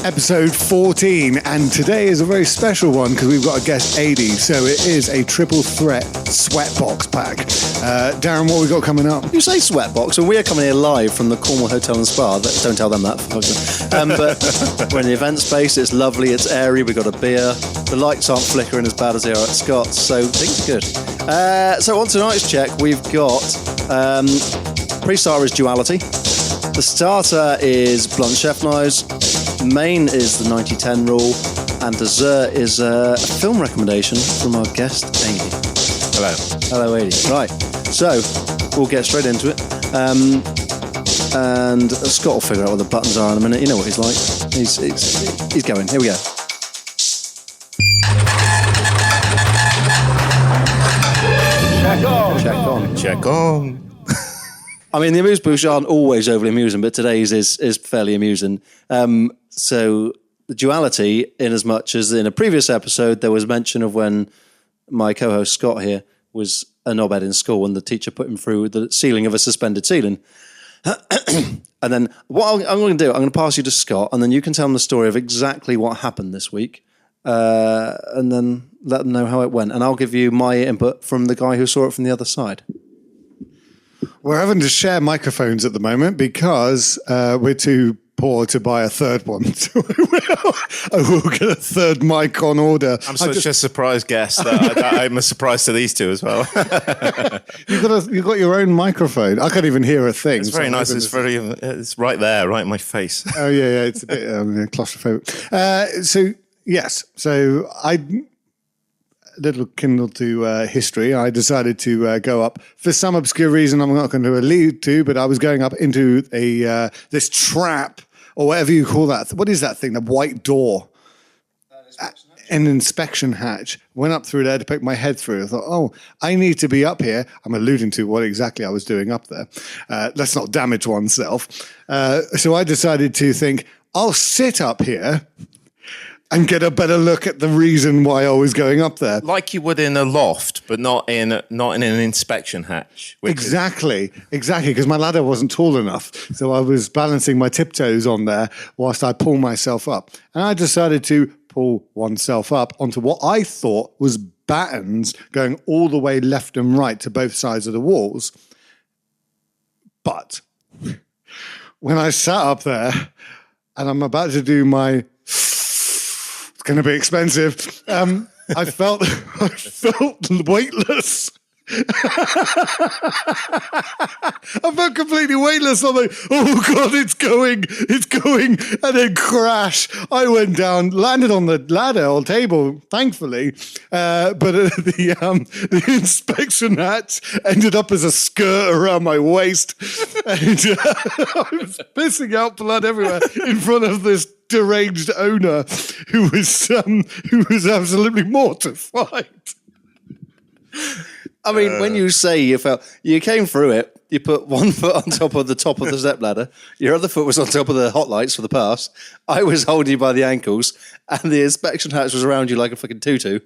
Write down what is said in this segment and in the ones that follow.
episode 14, and today is a very special one because we've got a guest, AD, so it is a triple threat Sweatbox pack. Darren, what we got coming up? You say Sweatbox, and we are coming here live from the Cornwall Hotel and Spa. Don't tell them that, for fuck's sake. But we're in the event space, it's lovely, it's airy, we've got a beer, the lights aren't flickering as bad as they are at Scott's, so things are good. So on tonight's check, we've got pre-starter is Duality, the starter is blunt chef knives, main is the 90-10 rule, and dessert is a film recommendation from our guest, Adi. Hello, Adi. Right, so we'll get straight into it. And Scott will figure out what the buttons are in a minute. You know what he's like. He's going. Here we go. Check on. I mean, the amuse bouche aren't always overly amusing, but today's is fairly amusing. So the duality, in as much as in a previous episode, there was mention of when my co-host Scott here was a knobhead in school and the teacher put him through the ceiling of a suspended ceiling. And then what I'm going to do, I'm going to pass you to Scott, and then you can tell him the story of exactly what happened this week, and then let them know how it went. And I'll give you my input from the guy who saw it from the other side. We're having to share microphones at the moment because we're too poor to buy a third one. So I will get a third mic on order. I'm such a surprise guest that I'm a surprise to these two as well. You've got your own microphone. I can't even hear a thing. It's very nice. It's right there, right in my face. Oh yeah. It's a bit claustrophobic. So I little kindle to history. I decided to go up for some obscure reason I'm not going to allude to, but I was going up into this trap or whatever you call that. What is that thing? The white door. An inspection hatch. Went up through there to poke my head through. I thought, I need to be up here. I'm alluding to what exactly I was doing up there. Let's not damage oneself. So I decided to think, I'll sit up here and get a better look at the reason why I was going up there. Like you would in a loft, but not in an inspection hatch. Exactly, because my ladder wasn't tall enough. So I was balancing my tiptoes on there whilst I pull myself up. And I decided to pull oneself up onto what I thought was battens going all the way left and right to both sides of the walls. But when I sat up there and I'm about to do my... going to be expensive. I felt weightless. I felt completely weightless. I'm like, oh God, it's going, and then crash. I went down, landed on the ladder or table, thankfully, but the inspection hatch ended up as a skirt around my waist, and I was pissing out blood everywhere in front of this deranged owner who was absolutely mortified. I mean, when you say you came through it, you put one foot on top of the step ladder, your other foot was on top of the hot lights for the pass, I was holding you by the ankles, and the inspection hatch was around you like a fucking tutu,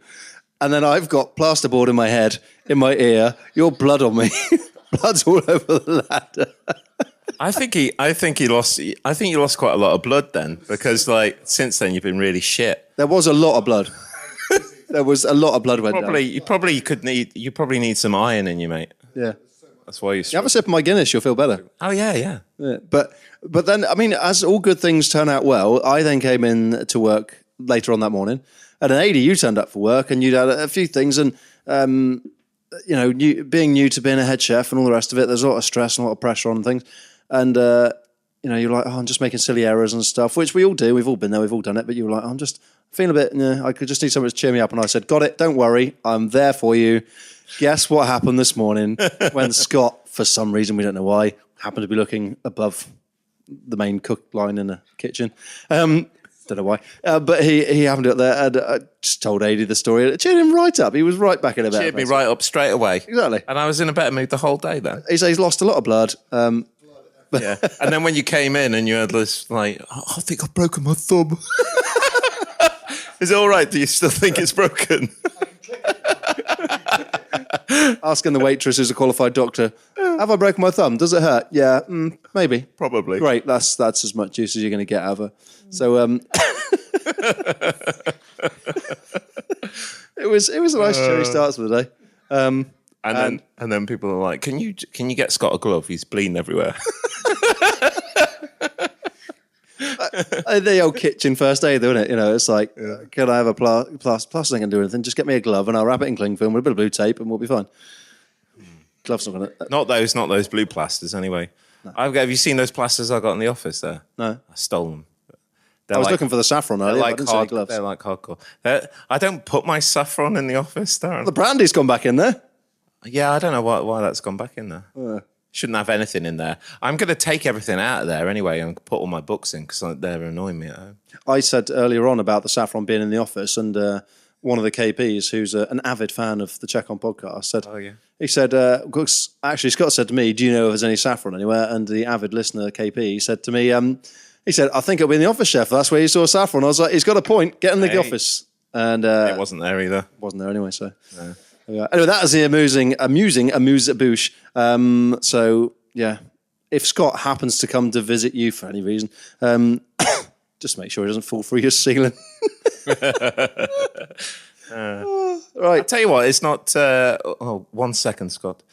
and then I've got plasterboard in my head, in my ear, your blood on me, blood's all over the ladder. I think you lost quite a lot of blood then, because since then you've been really shit. There was a lot of blood. There was a lot of blood went down. You probably need some iron in you, mate. Yeah. That's why you have a sip of my Guinness, you'll feel better. Oh yeah. But then, I mean, as all good things turn out well, I then came in to work later on that morning, and then AD, you turned up for work, and you'd had a few things, and being new to being a head chef and all the rest of it, there's a lot of stress and a lot of pressure on things, and you're like, I'm just making silly errors and stuff, which we all do. We've all been there, we've all done it. But you were like, I'm just feeling a bit, I could just need someone to cheer me up. And I said, got it, don't worry, I'm there for you. Guess what happened this morning when Scott, for some reason, we don't know why, happened to be looking above the main cook line in the kitchen. Don't know why. But he happened to be up there, and I just told Adi the story. It cheered him right up. He was right back in a better Cheered me right up straight away. Exactly. And I was in a better mood the whole day then. He said he's lost a lot of blood. Yeah. And then when you came in and you had this, I think I've broken my thumb. Is it all right? Do you still think it's broken? Asking the waitress who's a qualified doctor, have I broken my thumb? Does it hurt? Yeah, maybe. Probably. Great, that's as much use as you're going to get out of her. So, It was a nice cheery start to the day. And then people are like, "Can you get Scott a glove? He's bleeding everywhere." The old kitchen first aid, isn't it? You know, it's like, can I have a plaster? Ain't gonna do anything. Just get me a glove and I'll wrap it in cling film with a bit of blue tape and we'll be fine. Gloves not gonna. Not those blue plasters. Anyway, no. Have you seen those plasters I got in the office there? No, I stole them. I was looking for the saffron earlier. I didn't see any gloves. They're like hardcore. I don't put my saffron in the office, Darren. The brandy's gone back in there. Yeah, I don't know why that's gone back in there. Shouldn't have anything in there. I'm going to take everything out of there anyway and put all my books in because they're annoying me at home. I said earlier on about the saffron being in the office, and one of the KPs, who's an avid fan of the CheckON Podcast, said, he said, actually, Scott said to me, do you know if there's any saffron anywhere? And the avid listener, KP, said to me, he said, I think it'll be in the office, chef. That's where you saw saffron. I was like, he's got a point. Get in the office. And it wasn't there either. Wasn't there anyway, so... No. Anyway, that is the amusing amuse-bouche. So, yeah, if Scott happens to come to visit you for any reason, just make sure he doesn't fall through your ceiling. Right. I'll tell you what, it's not... 1 second, Scott.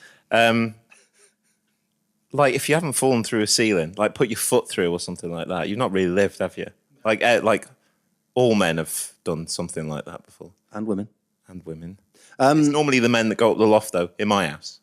Like, if you haven't fallen through a ceiling, like put your foot through or something like that, you've not really lived, have you? Like all men have done something like that before. And women. It's normally the men that go up the loft, though, in my house.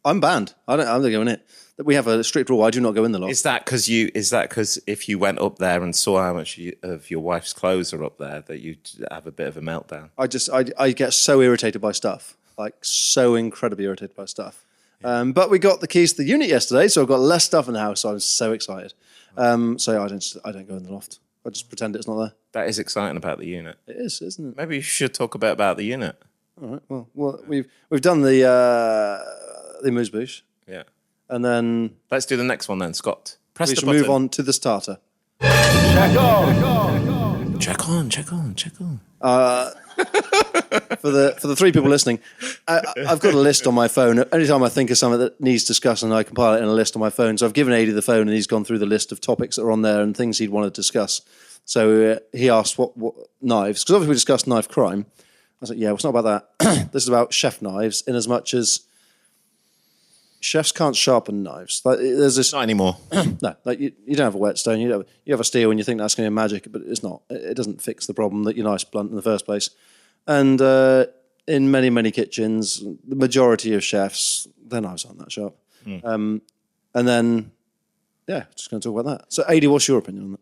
I'm banned. I'm not going in it. We have a strict rule. I do not go in the loft. Is that because if you went up there and saw how much of your wife's clothes are up there, that you'd have a bit of a meltdown? I get so irritated by stuff, like so incredibly irritated by stuff. Yeah. But we got the keys to the unit yesterday, so I've got less stuff in the house. So I'm so excited. So I don't go in the loft. I just pretend it's not there. That is exciting about the unit. It is, isn't it? Maybe you should talk about the unit. All right. Well, we've done the amuse-bouche. Yeah. And then let's do the next one then, Scott. Press we the should button. move on to the starter. Check on. For the three people listening, I've got a list on my phone. Anytime I think of something that needs discussing, I compile it in a list on my phone. So I've given Adi the phone, and he's gone through the list of topics that are on there and things he'd want to discuss. So he asked what knives, because obviously we discussed knife crime. I was like, yeah, well, it's not about that. This is about chef knives, in as much as chefs can't sharpen knives. Like, there's this not anymore. No, like you don't have a whetstone. You have a steel, and you think that's going to be magic, but it's not. It doesn't fix the problem that your knife's blunt in the first place. And in many, many kitchens, the majority of chefs, their knives aren't that sharp. And then, yeah, just going to talk about that. So, Adi, what's your opinion on that?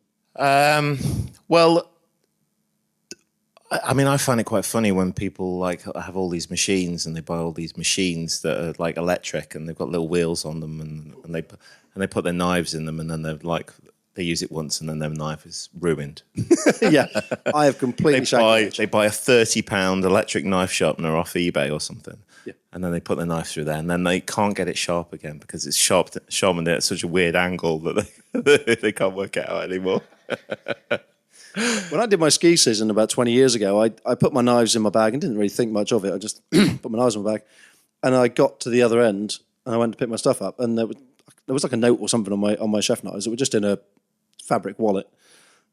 Well, I mean, I find it quite funny when people like have all these machines and they buy all these machines that are like electric and they've got little wheels on them and they put their knives in them and then they use it once and then their knife is ruined. Yeah, I have completely They buy a £30 electric knife sharpener off eBay or something, and then they put their knife through there and then they can't get it sharp again because it's sharpened at such a weird angle that they can't work it out anymore. When I did my ski season about 20 years ago, I put my knives in my bag and didn't really think much of it. I just put my knives in my bag, and I got to the other end and I went to pick my stuff up, and there was like a note or something on my chef knives that were just in a fabric wallet,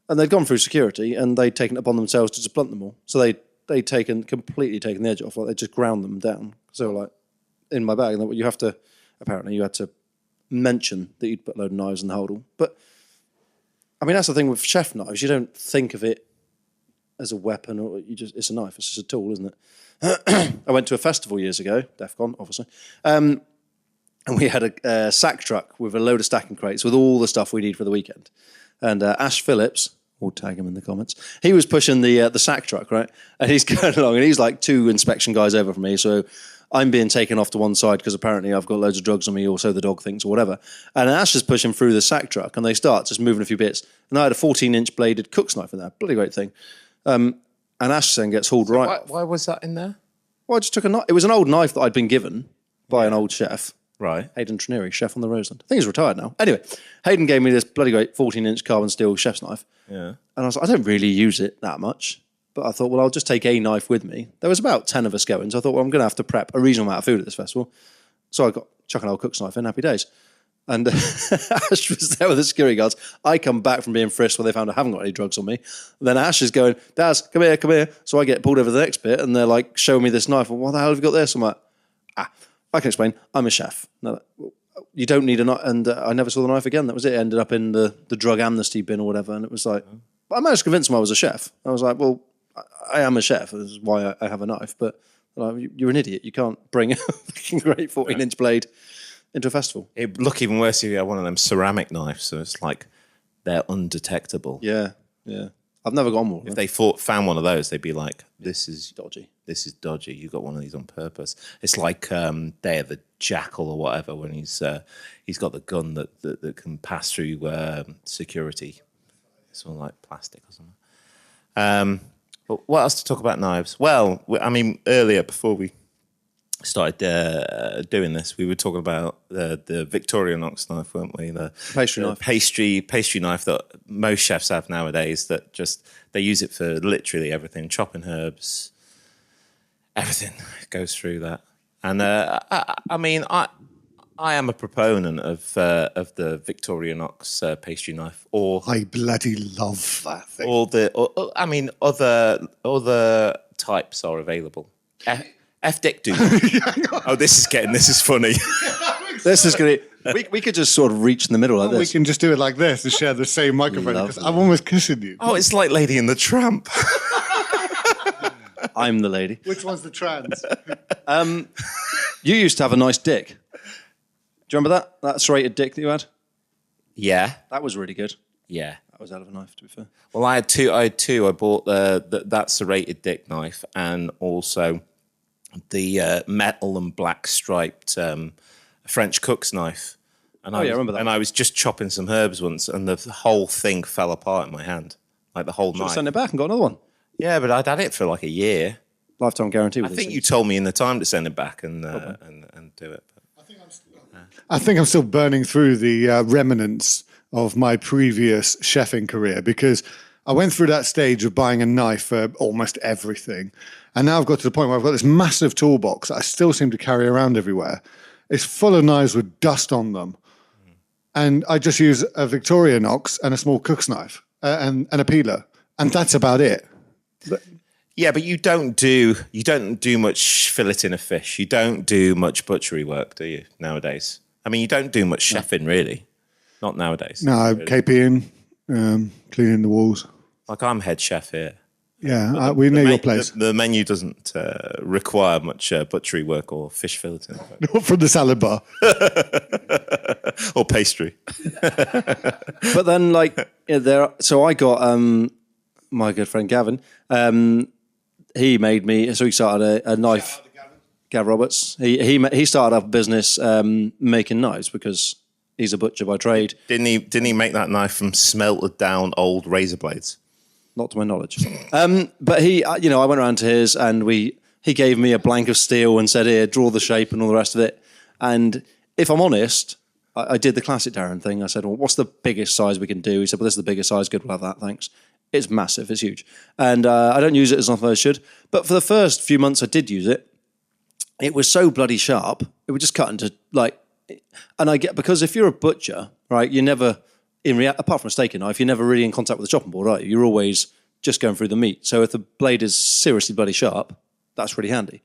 and they'd gone through security and they'd taken it upon themselves to just blunt them all. So they'd completely taken the edge off, like they just ground them down. So they were like in my bag, and you had to mention that you'd put a load of knives in the holdall. But I mean, that's the thing with chef knives. You don't think of it as a weapon, or it's a knife. It's just a tool, isn't it? I went to a festival years ago, DEFCON, obviously, and we had a sack truck with a load of stacking crates with all the stuff we need for the weekend. And Ash Phillips, we'll tag him in the comments, he was pushing the sack truck, right? And he's going along, and he's like 2 inspection guys over from me, so I'm being taken off to one side because apparently I've got loads of drugs on me, or so the dog thinks, or whatever. And Ash is pushing through the sack truck, and they start just moving a few bits. And I had a 14-inch bladed cook's knife in there, bloody great thing. And Ash then gets hauled right. Why was that in there? Well, I just took a knife. It was an old knife that I'd been given by an old chef. Right. Hayden Trineri, chef on the Roseland. I think he's retired now. Anyway, Hayden gave me this bloody great 14-inch carbon steel chef's knife. Yeah. And I was like, I don't really use it that much. But I thought, well, I'll just take a knife with me. There was about 10 of us going, so I thought, well, I'm going to have to prep a reasonable amount of food at this festival. So I got chuck an old cook's knife in, happy days. And Ash was there with the security guards. I come back from being frisked where they found I haven't got any drugs on me. And then Ash is going, Daz, come here, come here. So I get pulled over the next bit and they're like showing me this knife. Well, what the hell have you got this? I'm like, I can explain. I'm a chef. No, you don't need a knife. And I never saw the knife again. That was it. It ended up in the drug amnesty bin or whatever. And it was like, I managed to convince them I was a chef. I was like, well, I am a chef. This is why I have a knife. But you're an idiot. You can't bring a fucking great 14-inch blade into a festival. It'd look even worse if you had one of them ceramic knives, so it's like they're undetectable. Yeah. I've never got one. If they found one of those, they'd be like, "This is dodgy. This is dodgy. You got one of these on purpose." It's like Day of the Jackal or whatever, when he's got the gun that can pass through security. It's all like plastic or something. But what else to talk about knives? Well, I mean, earlier before we started doing this, we were talking about the Victorinox knife, weren't we? The pastry knife. Pastry knife that most chefs have nowadays, that just, they use it for literally everything, chopping herbs, everything goes through that. And I mean, I am a proponent of the Victorinox pastry knife, or I bloody love that thing. I mean, other types are available. F-Dick do. Oh, this is funny. This is going to... We could just sort of reach in the middle like this. We can just do it like this and share the same microphone, because I'm almost kissing you. Oh, it's like Lady and the Tramp. I'm the lady. Which one's the trans? You used to have a nice dick. Do you remember that serrated dick that you had? Yeah. That was really good. Yeah. That was out of a knife, to be fair. Well, I had two. I bought that serrated dick knife, and also the metal and black striped French cook's knife. And I remember that. And I was just chopping some herbs once, and the whole thing fell apart in my hand, like the whole knife. Send it back and got another one. Yeah, but I'd had it for like a year. Lifetime guarantee. I think you told me in the time to send it back and do it. I think I'm still burning through the remnants of my previous chefing career, because I went through that stage of buying a knife for almost everything. And now I've got to the point where I've got this massive toolbox that I still seem to carry around everywhere. It's full of knives with dust on them. And I just use a Victorinox and a small cook's knife and a peeler. And that's about it. Yeah, but you don't do much filleting of fish. You don't do much butchery work, do you, nowadays? I mean, you don't do much chefing, really. Not nowadays. No, really. KPing, cleaning the walls. Like, I'm head chef here. Yeah, we know your place. The menu doesn't require much butchery work or fish filleting. Not from the salad bar. Or pastry. But then, so I got my good friend Gavin. He made me, so he started a knife. Gav Roberts. He started up a business making knives because he's a butcher by trade. Didn't he make that knife from smelted down old razor blades? Not to my knowledge. But he, I went around to his and he gave me a blank of steel and said, here, draw the shape and all the rest of it. And if I'm honest, I did the classic Darren thing. I said, well, what's the biggest size we can do? He said, well, this is the biggest size. Good, we'll have that, thanks. It's massive, it's huge. And I don't use it as often as I should. But for the first few months I did use it, it was so bloody sharp, it would just cut into, because if you're a butcher, right, you never... apart from a steak knife, you're never really in contact with the chopping board, are you? You're always just going through the meat. So if the blade is seriously bloody sharp, that's really handy.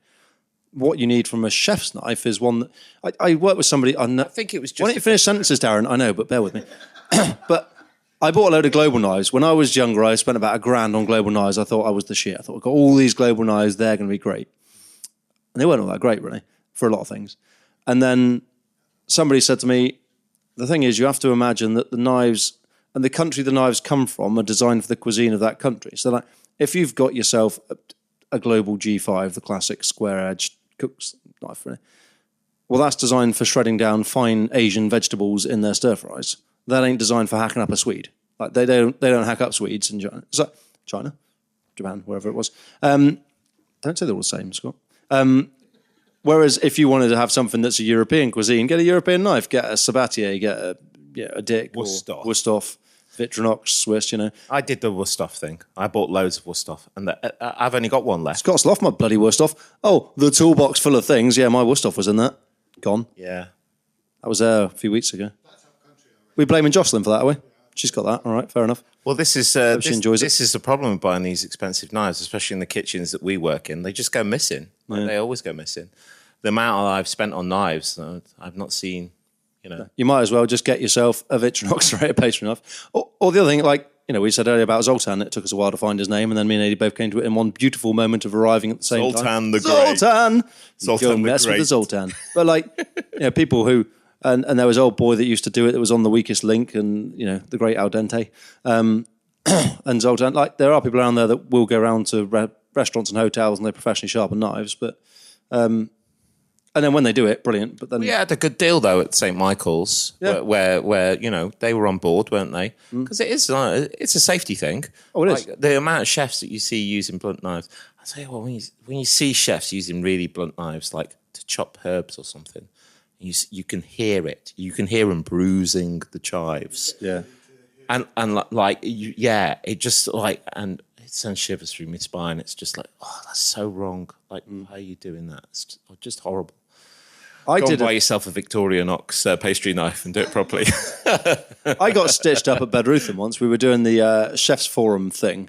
What you need from a chef's knife is one that... I worked with somebody... I think it was just... Why don't you finish sentences, Darren? I know, but bear with me. But I bought a load of global knives. When I was younger, I spent about $1,000 on global knives. I thought I was the shit. I thought, I've got all these global knives, they're going to be great. And they weren't all that great, really, for a lot of things. And then somebody said to me, the thing is, you have to imagine that the knives and the country the knives come from are designed for the cuisine of that country. So if you've got yourself a global G5, the classic square-edged cook's knife, really, well, that's designed for shredding down fine Asian vegetables in their stir-fries. That ain't designed for hacking up a Swede. Like they don't hack up Swedes in China. Is that China? Japan, wherever it was. Don't say they're all the same, Scott. Whereas if you wanted to have something that's a European cuisine, get a European knife, get a Sabatier, get a Dick, Wusthof, Victorinox, Swiss, I did the Wusthof thing. I bought loads of Wusthof, and I've only got one left. Scott's lost my bloody Wusthof. Oh, the toolbox full of things. Yeah, my Wusthof was in that. Gone. Yeah. That was there a few weeks ago. That's We blaming Jocelyn for that, are we? She's got that. All right, fair enough. Well, this is she enjoys it. This is the problem with buying these expensive knives, especially in the kitchens that we work in. They just go missing. They always go missing. The amount I've spent on knives, I've not seen. You might as well just get yourself a Victorinox serrated pastry knife. Or the other thing, like we said earlier about Zoltan, it took us a while to find his name, and then me and Eddie both came to it in one beautiful moment of arriving at the same time. Zoltan the Great. Zoltan the mess with the Zoltan. But people who. And there was an old boy that used to do it that was on the weakest link, and the great al dente, and Zoltan. There are people around there that will go around to restaurants and hotels and they professionally sharpen knives, but and then when they do it, brilliant. But then we had a good deal though at St Michael's, where they were on board, weren't they? Because it's a safety thing. Oh, it is. The amount of chefs that you see using blunt knives. I tell you what, when you see chefs using really blunt knives, like to chop herbs or something. You can hear it. You can hear them bruising the chives. Yeah, and it just and it sends shivers through my spine. It's just like, oh, that's so wrong. Like, how are you doing that? It's just horrible. Go and buy yourself a Victorinox pastry knife and do it properly. I got stitched up at Bedruthen once. We were doing the chef's forum thing.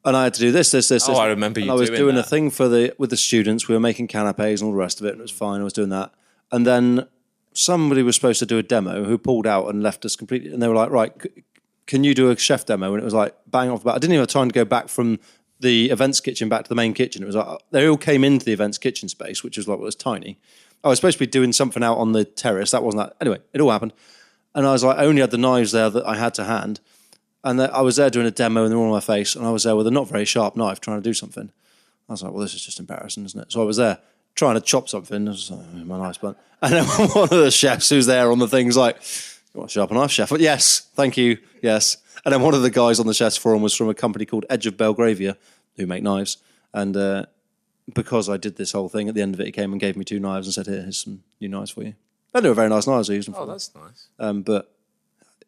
And I had to do this. Oh, I remember you doing that. I was doing a thing with the students. We were making canapes and all the rest of it, and it was fine. I was doing that. And then somebody was supposed to do a demo who pulled out and left us completely. And they were like, right, can you do a chef demo? And it was like, bang off the bat. I didn't even have time to go back from the events kitchen back to the main kitchen. It was like, they all came into the events kitchen space, which was was tiny. I was supposed to be doing something out on the terrace. That wasn't that. Anyway, it all happened. And I was like, I only had the knives there that I had to hand. And I was there doing a demo and they were all on my face. And I was there with a not very sharp knife trying to do something. I was like, well, this is just embarrassing, isn't it? So I was there trying to chop something. I was like, my knife's blunt. And then one of the chefs who's there on the thing's like, you want a sharp knife, chef? Yes, thank you, yes. And then one of the guys on the chef's forum was from a company called Edge of Belgravia, who make knives. And because I did this whole thing, at the end of it, he came and gave me 2 knives and said, here's some new knives for you. And they were very nice knives. I used them for. Oh, that's nice. But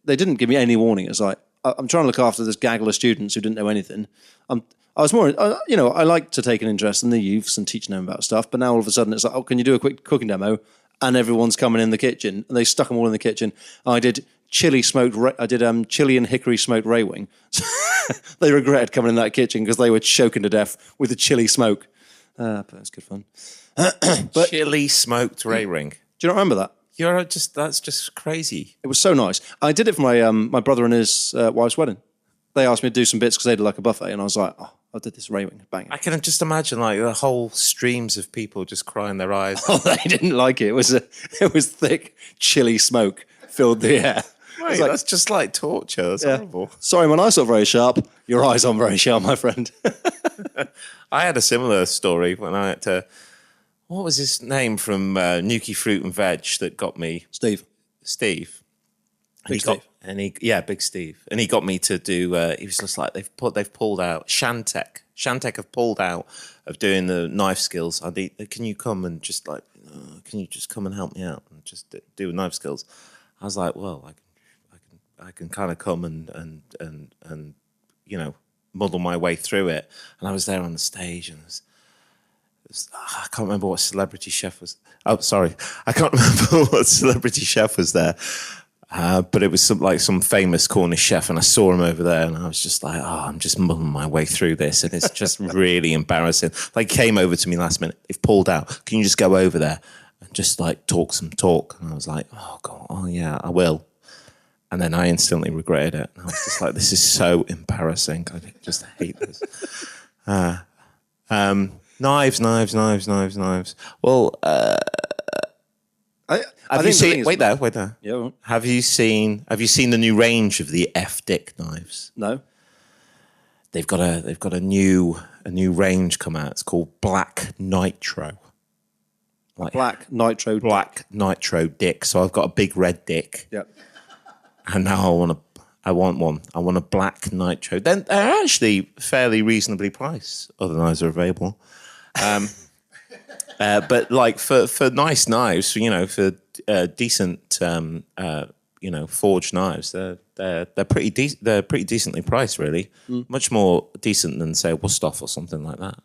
they didn't give me any warning. It's like, I'm trying to look after this gaggle of students who didn't know anything. I was more, I like to take an interest in the youths and teaching them about stuff. But now all of a sudden it's like, oh, can you do a quick cooking demo? And everyone's coming in the kitchen, and they stuck them all in the kitchen. I did chili and hickory smoked ray wing. They regretted coming in that kitchen because they were choking to death with the chili smoke. But it's good fun. But chili smoked ray ring. Do you not remember that? That's just crazy. It was so nice. I did it for my my brother and his wife's wedding. They asked me to do some bits because they did like a buffet, and I was like, oh, I did this ray wing, bang. I can just imagine like the whole streams of people just crying their eyes. Oh, they didn't like it. It was thick chili smoke filled the air. Wait, that's just like torture. That's horrible. Sorry, my eyes not very sharp. Your eyes aren't very sharp, my friend. I had a similar story when I had to. What was his name from Nuki Fruit and Veg that got me? Steve. Big Steve. And he got me to do. He was just like they've pulled out Shantech. Shantech have pulled out of doing the knife skills. Can you come and just can you just come and help me out and just do knife skills? I was like, well, I can kind of come and muddle my way through it. And I was there on the stage and I can't remember what celebrity chef was. Oh, sorry, I can't remember what celebrity chef was there. But it was some famous Cornish chef, and I saw him over there, and I was just like, oh, I'm just muddling my way through this, and it's just really embarrassing. Like, came over to me last minute, they've pulled out. Can you just go over there and just like talk some talk? And I was like, oh God, oh yeah, I will. And then I instantly regretted it. And I was just like, this is so embarrassing. I just hate this. Knives. Well, have you seen? Wait there. Yeah. Have you seen the new range of the F-Dick knives? No. They've got a new range come out. It's called Black Nitro. Like Black Nitro Dick. So I've got a big red dick. Yep. And now I want one. I want a Black Nitro. Then they're actually fairly reasonably priced. Other knives are available. But like for nice knives, for decent forged knives, they're pretty decently priced, really. Much more decent than say a Wusthof or something like that.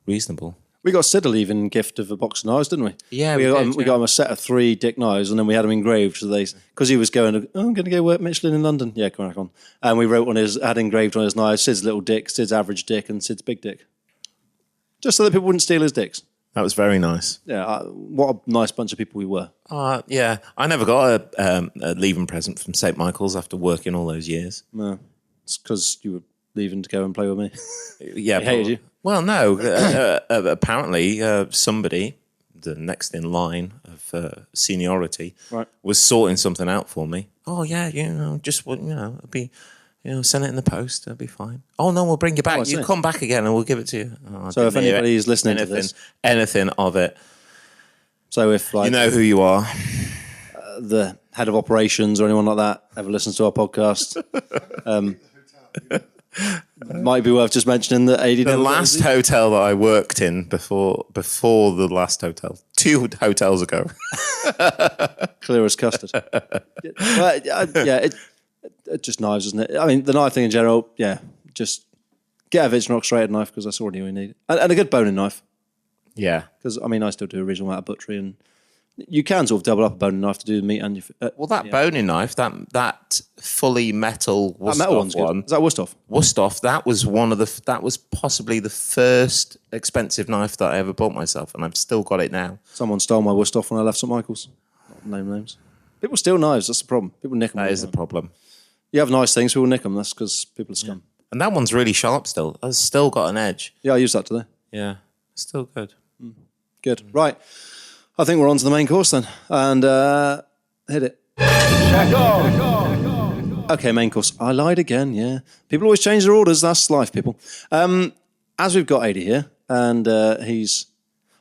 Reasonable. We got Sid a leaving gift of a box of knives, didn't we? Yeah, we we got him a set of 3 Dick knives, and then we had them engraved. So because he was going, I'm going to go work Michelin in London. Yeah, come on. And we had engraved on his knives Sid's little dick, Sid's average dick, and Sid's big dick, just so that people wouldn't steal his dicks. That was very nice. Yeah, what a nice bunch of people we were. Yeah, I never got a leaving present from St. Michael's after working all those years. No, it's because you were leaving to go and play with me. Yeah, he hated you. Well, no. Apparently, somebody, the next in line of seniority, was sorting something out for me. Oh yeah, it'll be, send it in the post. It'll be fine. Oh no, we'll bring you back. You come back again, and we'll give it to you. So if anybody's listening to this, anything of it. So if you know who you are, the head of operations or anyone like that ever listens to our podcast. Might be worth just mentioning that the last hotel that I worked in before the last hotel, 2 hotels ago, clear as custard. It's just knives, isn't it? I mean, the knife thing in general, just get a Victorinox serrated knife because that's all you need, and a good boning knife. Yeah, because I still do a reasonable amount of butchery, and you can sort of double up a boning knife to do the meat and your. Boning knife, that fully metal Wusthof one. Is that Wusthof? Wusthof. That was possibly the first expensive knife that I ever bought myself, and I've still got it now. Someone stole my Wusthof when I left St. Michael's. Not name names. People steal knives. That's the problem. People nick them. That is the problem. You have nice things, people nick them. That's because people are scum. Yeah. And that one's really sharp still. It's still got an edge. Yeah, I used that today. Yeah, still good. Good. Right. I think we're on to the main course then. And hit it. Okay, main course. I lied again, yeah. People always change their orders. That's life, people. As we've got AD here, and I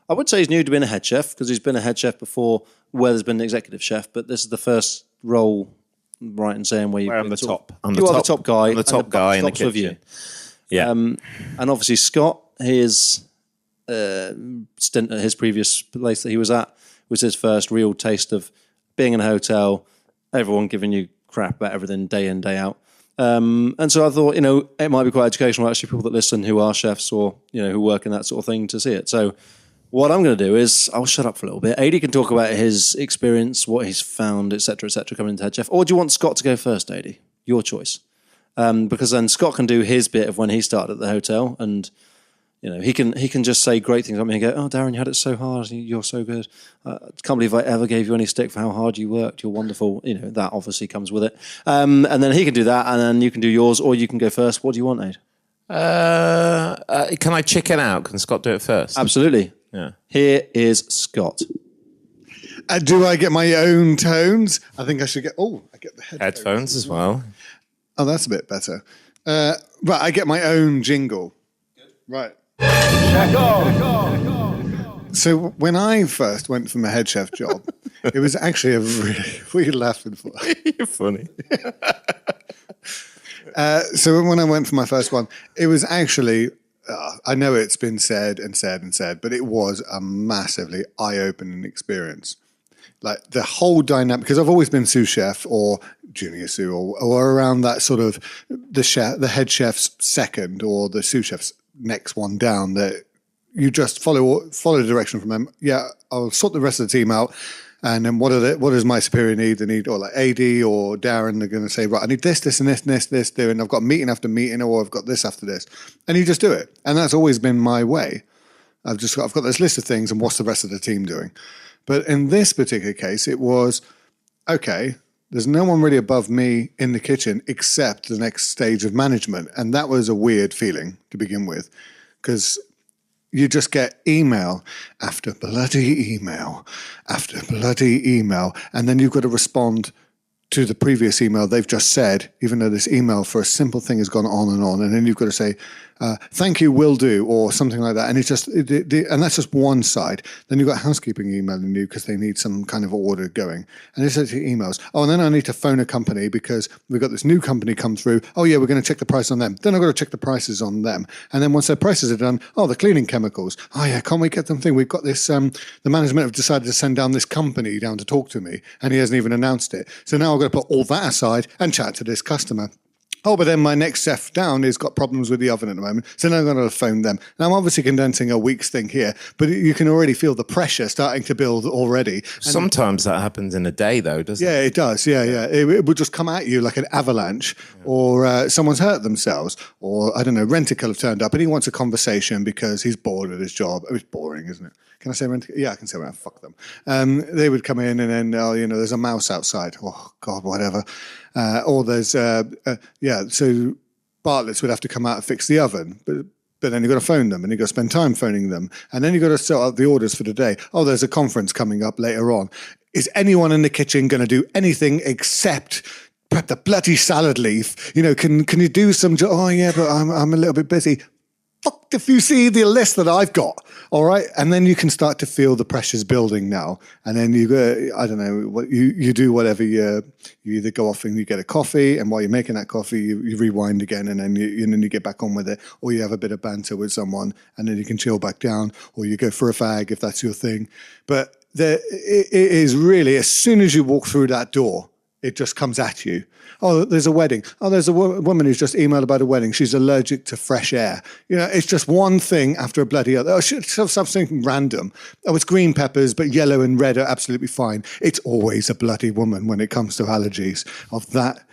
would say he's new to being a head chef, because he's been a head chef before where there's been an executive chef, but this is the first role, right in saying where you're on the top. You are the top guy. I'm the top guy in the kitchen. You. Yeah. And obviously Scott, his stint at his previous place that he was at was his first real taste of being in a hotel, everyone giving you crap about everything day in, day out. And so I thought, it might be quite educational, actually, people that listen who are chefs or, who work in that sort of thing to see it. So what I'm going to do is I'll shut up for a little bit. AD can talk about his experience, what he's found, et cetera, coming into head chef. Or do you want Scott to go first, AD? Your choice. Because then Scott can do his bit of when he started at the hotel, and he can just say great things about me and go, oh, Darren, you had it so hard. You're so good. I can't believe I ever gave you any stick for how hard you worked. You're wonderful. That obviously comes with it. And then he can do that, and then you can do yours, or you can go first. What do you want, Aid? Can I chicken out? Can Scott do it first? Absolutely. Yeah. Here is Scott. Do I get my own tones? I think I should get... Oh, I get the headphones as well. Oh, that's a bit better. Right, I get my own jingle. Good. Right. So when I first went for my head chef job, it was actually a really... What are you laughing for? You're funny. So when I went for my first one, it was actually... I know it's been said, but it was a massively eye-opening experience. Like the whole dynamic, because I've always been sous chef or junior sous or around that sort of the head chef's second or the sous chef's next one down, that you just follow the direction from them. Yeah, I'll sort the rest of the team out. And then what does my superior need? They need, or like AD or Darren, they're going to say, right, I need this, and this, and I've got meeting after meeting, or I've got this after this. And you just do it. And that's always been my way. I've got this list of things, and what's the rest of the team doing? But in this particular case, it was, okay, there's no one really above me in the kitchen except the next stage of management. And that was a weird feeling to begin with, because you just get email after bloody email after bloody email. And then you've got to respond to the previous email they've just said, even though this email for a simple thing has gone on. And then you've got to say, thank you, will do, or something like that. And it's just, and that's just one side. Then you've got housekeeping emailing you because they need some kind of order going. And it's actually emails. Oh, and then I need to phone a company because we've got this new company come through. Oh yeah, we're going to check the price on them. Then I've got to check the prices on them. And then once their prices are done, oh, the cleaning chemicals. Oh yeah, can't we get them thing? We've got this, the management have decided to send down this company down to talk to me, and he hasn't even announced it. So now I've got to put all that aside and chat to this customer. Oh, but then my next chef down has got problems with the oven at the moment. So now I'm going to phone them. Now, I'm obviously condensing a week's thing here, but you can already feel the pressure starting to build already. And Sometimes that happens in a day, though, doesn't it? yeah, it does. Yeah. It would just come at you like an avalanche, or someone's hurt themselves, or I don't know, Rent-A-Kill have turned up and he wants a conversation because he's bored at his job. It's boring, isn't it? Can I say Rent-A-Kill? Yeah, I can say Rent. Fuck them. They would come in and then, there's a mouse outside. Oh, God, whatever. Or there's, so Bartlett's would have to come out and fix the oven. But then you've got to phone them and you've got to spend time phoning them. And then you've got to sort out the orders for the day. Oh, there's a conference coming up later on. Is anyone in the kitchen going to do anything except prep the bloody salad leaf? Can you do some, oh yeah, but I'm a little bit busy. Fuck if you see the list that I've got, all right? And then you can start to feel the pressures building now. And then you go, I don't know, what you do whatever you either go off and you get a coffee, and while you're making that coffee, you rewind again, and then you get back on with it, or you have a bit of banter with someone, and then you can chill back down, or you go for a fag if that's your thing. But it is really, as soon as you walk through that door, it just comes at you. Oh, there's a wedding. Oh, there's a woman who's just emailed about a wedding. She's allergic to fresh air. It's just one thing after a bloody other. Oh, she'll have something random. Oh, it's green peppers, but yellow and red are absolutely fine. It's always a bloody woman when it comes to allergies of that.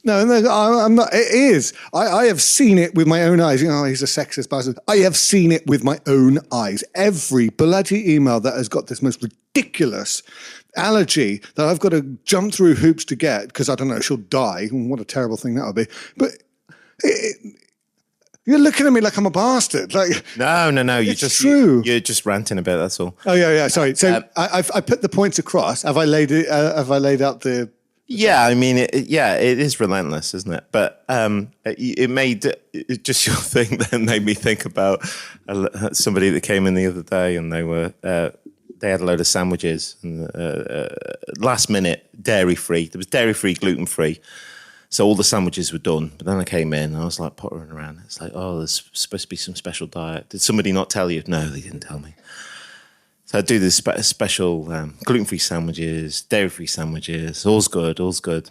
No, I'm not. It is. I have seen it with my own eyes. He's a sexist bastard. I have seen it with my own eyes. Every bloody email that has got this most ridiculous allergy that I've got to jump through hoops to get because I don't know, she'll die. What a terrible thing that would be. But you're looking at me like I'm a bastard. Like no. You're just ranting a bit. That's all. Oh yeah. Sorry. So I put the points across. Have I laid it? Have I laid out the? Yeah, I mean, it is relentless, isn't it? But just your thing then made me think about somebody that came in the other day, and they had a load of sandwiches, and last minute dairy free. There was dairy free, gluten free, so all the sandwiches were done. But then I came in, and I was like pottering around. It's like, oh, there's supposed to be some special diet. Did somebody not tell you? No, they didn't tell me. So I do this special gluten-free sandwiches, dairy-free sandwiches. All's good.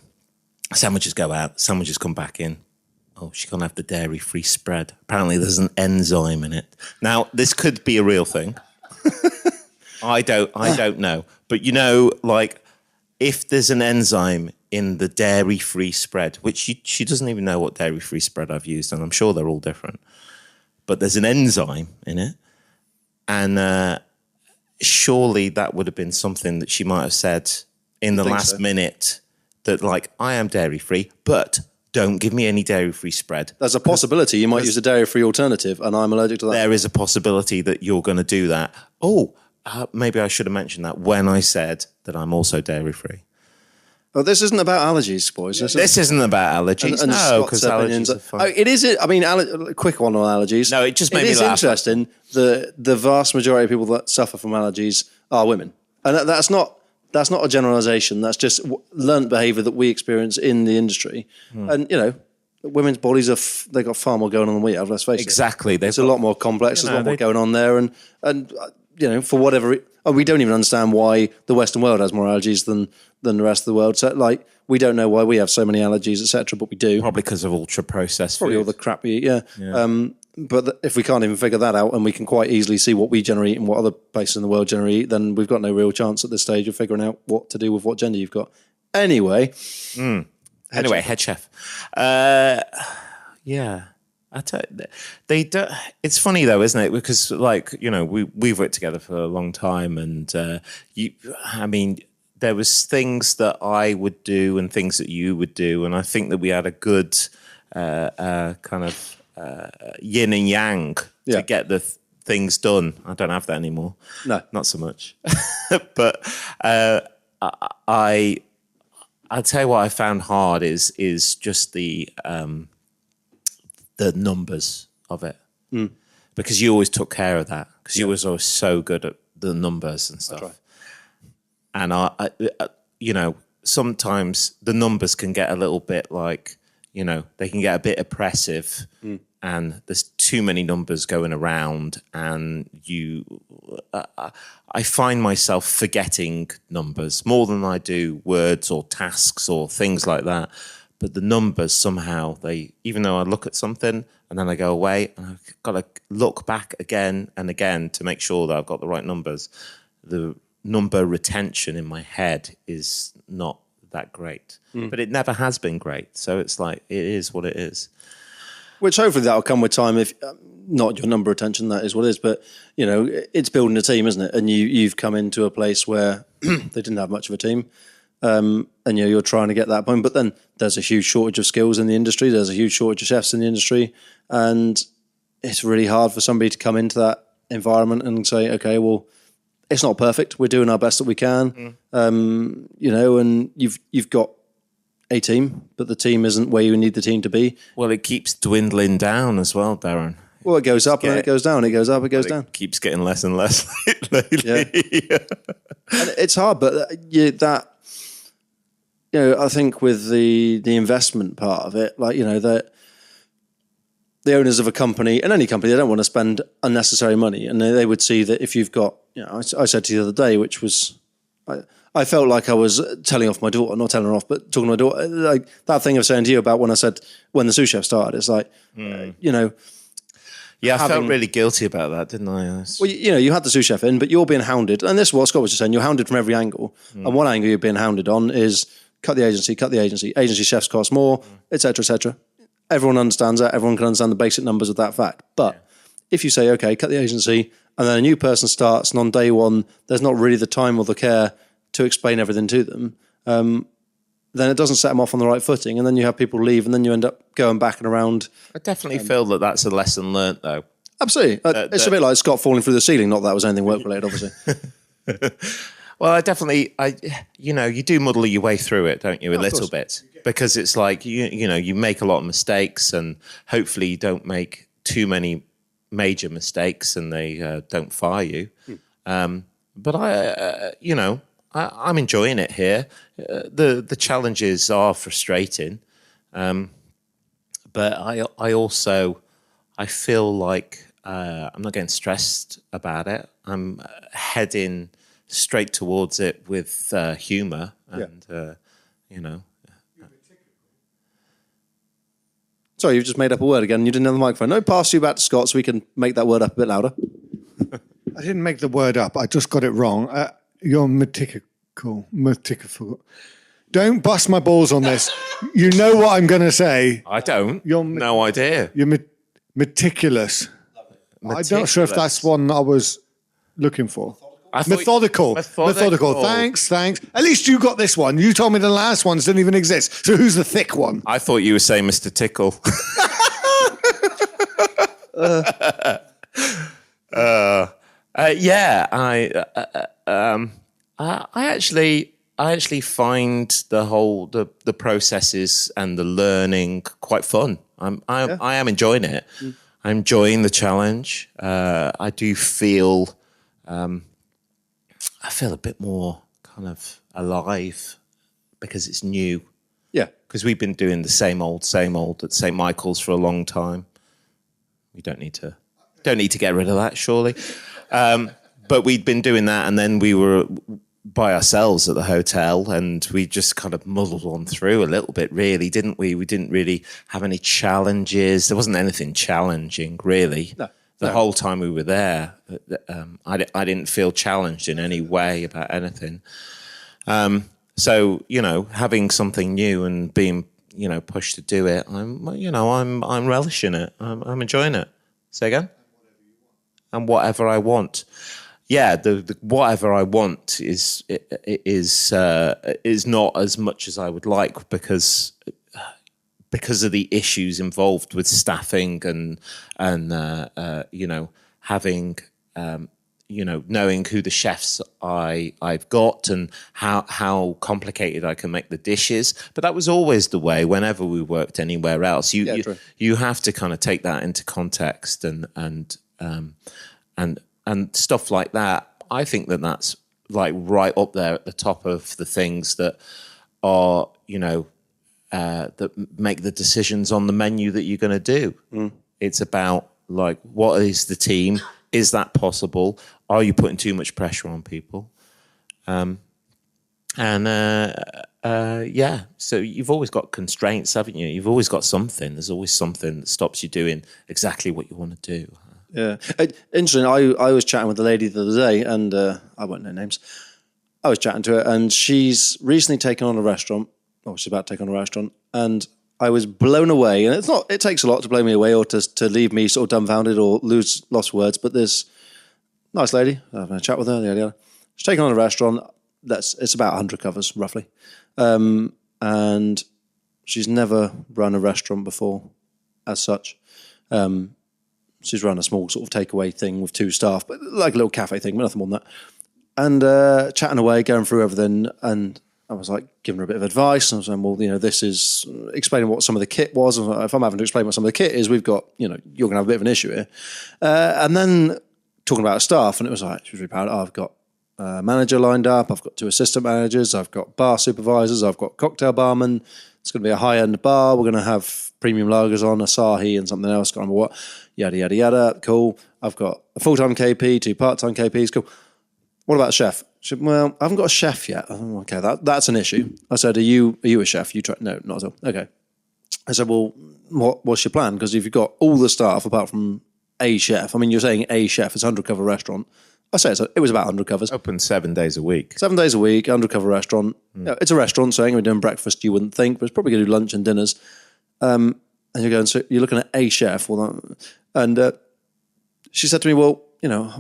Sandwiches go out. Sandwiches come back in. Oh, she's going to have the dairy-free spread. Apparently there's an enzyme in it. Now, this could be a real thing. I don't know. But if there's an enzyme in the dairy-free spread, which she doesn't even know what dairy-free spread I've used, and I'm sure they're all different. But there's an enzyme in it. And surely that would have been something that she might have said in the last minute that I am dairy free, but don't give me any dairy free spread. There's a possibility you might use a dairy free alternative, and I'm allergic to that. There is a possibility that you're going to do that. Oh, maybe I should have mentioned that when I said that I'm also dairy free. Oh, this isn't about allergies, boys. This isn't about allergies. And no, because allergies are fun. It is. I mean, quick one on allergies. No, it just made me laugh. It is interesting. The vast majority of people that suffer from allergies are women, and that's not a generalisation. That's just learned behaviour that we experience in the industry. And women's bodies they got far more going on than we have. Let's face it. Exactly. It's a lot more complex. There's a lot more going on there, and for whatever. We don't even understand why the Western world has more allergies than the rest of the world. So, we don't know why we have so many allergies, etc. But we do. Probably because of ultra-processed Probably food. all the crap we eat, yeah. But if we can't even figure that out, and we can quite easily see what we generate and what other places in the world generate, then we've got no real chance at this stage of figuring out what to do with what gender you've got. Anyway. Head chef. Yeah. I tell you, they do. It's funny though, isn't it? Because we've worked together for a long time, and there was things that I would do and things that you would do, and I think that we had a good kind of yin and yang to get the things done. I don't have that anymore. No, not so much. But I'll tell you what I found hard is just the numbers of it, because you always took care of that, because you was always so good at the numbers and stuff. And I sometimes the numbers can get a little bit they can get a bit oppressive, and there's too many numbers going around, and I find myself forgetting numbers more than I do words or tasks or things like that. but the numbers somehow, even though I look at something and then I go away and I've got to look back again and again to make sure that I've got the right numbers, the number retention in my head is not that great. But it never has been great. So it's like, it is what it is. Which hopefully that'll come with time. If not your number retention, that is what it is. But, it's building a team, isn't it? And you've come into a place where they didn't have much of a team. And you're trying to get that point, but then there's a huge shortage of skills in the industry. There's a huge shortage of chefs in the industry, and it's really hard for somebody to come into that environment and say, okay, well, it's not perfect. We're doing our best that we can, and you've got a team, but the team isn't where you need the team to be. Well, it keeps dwindling down as well, Darren. Well, it goes up and then it goes down. It goes up, it goes down. It keeps getting less and less lately. Yeah. And it's hard, but I think with the investment part of it, that the owners of a company, and any company, they don't want to spend unnecessary money. And they would see that if you've got, I said to you the other day, which was, I felt like I was telling off my daughter, not telling her off, but talking to my daughter, like that thing of saying to you about when I said, when the sous chef started, it's like, Yeah, I felt really guilty about that, didn't I? Well, you had the sous chef in, but you're being hounded. And this is what Scott was just saying, you're hounded from every angle. And one angle you're being hounded on is cut the agency. Agency chefs cost more, et cetera, et cetera. Everyone understands that. Everyone can understand the basic numbers of that fact. But if you say, okay, cut the agency, and then a new person starts, and on day one, there's not really the time or the care to explain everything to them, then it doesn't set them off on the right footing. And then you have people leave, and then you end up going back and around. I definitely feel that that's a lesson learnt, though. Absolutely. It's a bit like Scott falling through the ceiling. Not that was anything work-related, obviously. Well, you do muddle your way through it, don't you? A little bit. Because it's like, you make a lot of mistakes, and hopefully you don't make too many major mistakes and they don't fire you. But I'm enjoying it here. The challenges are frustrating. But I feel like I'm not getting stressed about it. I'm heading straight towards it with humour and, Sorry, you've just made up a word again. You didn't have the microphone. No, pass you back to Scott so we can make that word up a bit louder. I didn't make the word up. I just got it wrong. You're meticulous. Don't bust my balls on this. You know what I'm going to say. I don't. No idea. You're meticulous. I'm not sure if that's one I was looking for. Methodical. Thanks. At least you got this one. You told me the last ones didn't even exist. So who's the thick one? I thought you were saying Mr. Tickle. I actually find the processes and the learning quite fun. I am enjoying it. I'm enjoying the challenge. I do feel a bit more kind of alive because it's new. Yeah, because we've been doing the same old at St. Michael's for a long time. We don't need to get rid of that, surely. But we'd been doing that, and then we were by ourselves at the hotel, and we just kind of muddled on through a little bit, really, didn't we? We didn't really have any challenges. There wasn't anything challenging, really. No. The whole time we were there, I didn't feel challenged in any way about anything. So, having something new and being, pushed to do it, I'm relishing it. I'm enjoying it. Say again? And whatever I want. Yeah, the whatever I want is not as much as I would like because of the issues involved with staffing and having knowing who the chefs I've got and how complicated I can make the dishes. But that was always the way whenever we worked anywhere else. You have to kind of take that into context and stuff like that. I think that's like right up there at the top of the things that are, that make the decisions on the menu that you're going to do. It's about like, what is the team? Is that possible? Are you putting too much pressure on people? And Yeah. So you've always got constraints, haven't you? You've always got something. There's always something that stops you doing exactly what you want to do. Yeah. Interesting. I was chatting with a lady the other day, and I won't know names. I was chatting to her, and she's recently taken on a restaurant. Oh, she's about to take on a restaurant, and I was blown away. And it's not. It takes a lot to blow me away or to leave me sort of dumbfounded or lost words. But this nice lady, I'm having a chat with her. Yeah. She's taken on a restaurant. It's about 100 covers roughly, and she's never run a restaurant before, as such. She's run a small sort of takeaway thing with 2 staff, but like a little cafe thing, but nothing more than that. And chatting away, going through everything, and I was like giving her a bit of advice. And I was saying, well, this is explaining what some of the kit was. And if I'm having to explain what some of the kit is, we've got, you're going to have a bit of an issue here. And then talking about staff, and it was like, she was really proud. I've got a manager lined up. I've got 2 assistant managers. I've got bar supervisors. I've got cocktail barman. It's going to be a high-end bar. We're going to have premium lagers on, Asahi and something else. Can't remember what. Yada, yada, yada. Cool. I've got a full-time KP, 2 part-time KPs. Cool. What about a chef? She said, well, I haven't got a chef yet. Okay, that's an issue. I said, are you a chef? No, not at all. Okay. I said, well, what's your plan? Because if you've got all the staff apart from a chef, I mean, you're saying a chef, it's an undercover restaurant. I say it was about 100 covers. Open 7 days a week. 7 days a week, undercover restaurant. It's a restaurant, so we're doing breakfast, you wouldn't think, but it's probably going to do lunch and dinners. And you're going, so you're looking at a chef. And she said to me, well,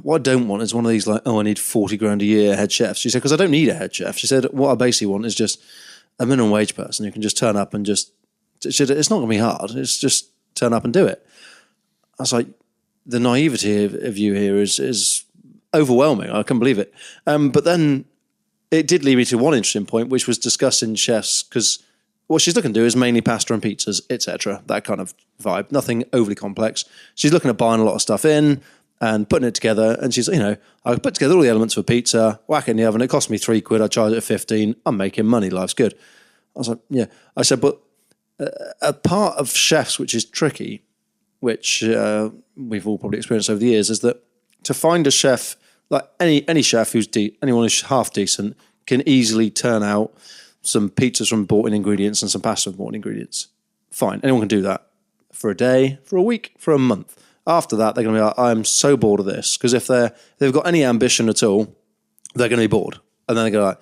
what I don't want is one of these like, I need 40 grand a year head chefs. She said, because I don't need a head chef. She said, what I basically want is just a minimum wage person who can just turn up and just, she said, it's not going to be hard. It's just turn up and do it. I was like, the naivety of you here is overwhelming. I couldn't believe it. But then it did lead me to one interesting point, which was discussing chefs, because what she's looking to do is mainly pasta and pizzas, etc. That kind of vibe. Nothing overly complex. She's looking at buying a lot of stuff in and putting it together. And she's, I put together all the elements for pizza, whack it in the oven. It cost me £3. I charge it at 15. I'm making money. Life's good. I was like, yeah. I said, but a part of chefs, which is tricky, which we've all probably experienced over the years, is that to find a chef, like any chef anyone who's half decent, can easily turn out some pizzas from bought-in ingredients and some pasta from bought-in ingredients. Fine, anyone can do that for a day, for a week, for a month. After that, they're going to be like, I'm so bored of this. Because if they've got any ambition at all, they're going to be bored. And then they go like,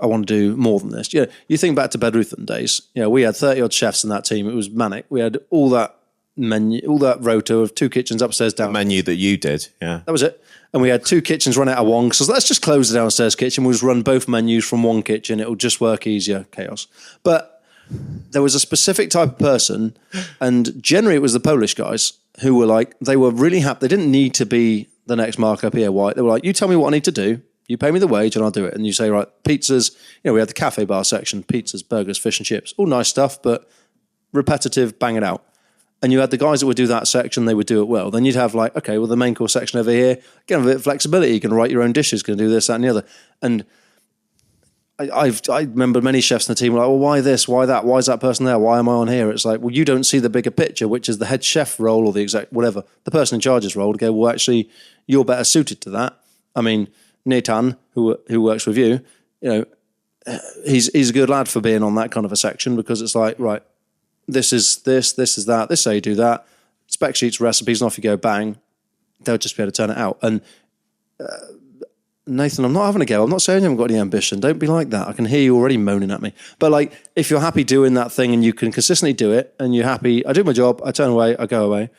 I want to do more than this. You think back to Bedruthen days. We had 30-odd chefs in that team. It was manic. We had all that menu, all that rota of 2 kitchens upstairs, down. The menu that you did, yeah. That was it. And we had 2 kitchens run out of one. So let's just close the downstairs kitchen. We'll just run both menus from one kitchen. It'll just work easier. Chaos. But there was a specific type of person, and generally it was the Polish guys who were like, they were really happy. They didn't need to be the next Marco Pierre White. They were like, you tell me what I need to do. You pay me the wage and I'll do it. And you say, right, pizzas, we had the cafe bar section, pizzas, burgers, fish and chips, all nice stuff, but repetitive, bang it out. And you had the guys that would do that section, they would do it well. Then you'd have like, okay, well, the main course section over here, again, a bit of flexibility. You can write your own dishes, can do this, that, and the other. And I remember many chefs in the team were like, well, why this, why that, why is that person there, why am I on here? It's like, well, you don't see the bigger picture, which is the head chef role or the exec, whatever, the person in charge's role to go, well, actually, you're better suited to that. I mean, Nathan, who works with you, he's a good lad for being on that kind of a section, because it's like, right, this is this is that, this is how you do that, spec sheets, recipes, and off you go, bang. They'll just be able to turn it out. And Nathan, I'm not having a go. I'm not saying you haven't got any ambition. Don't be like that. I can hear you already moaning at me. But like, if you're happy doing that thing and you can consistently do it and you're happy, I do my job, I turn away, I go away.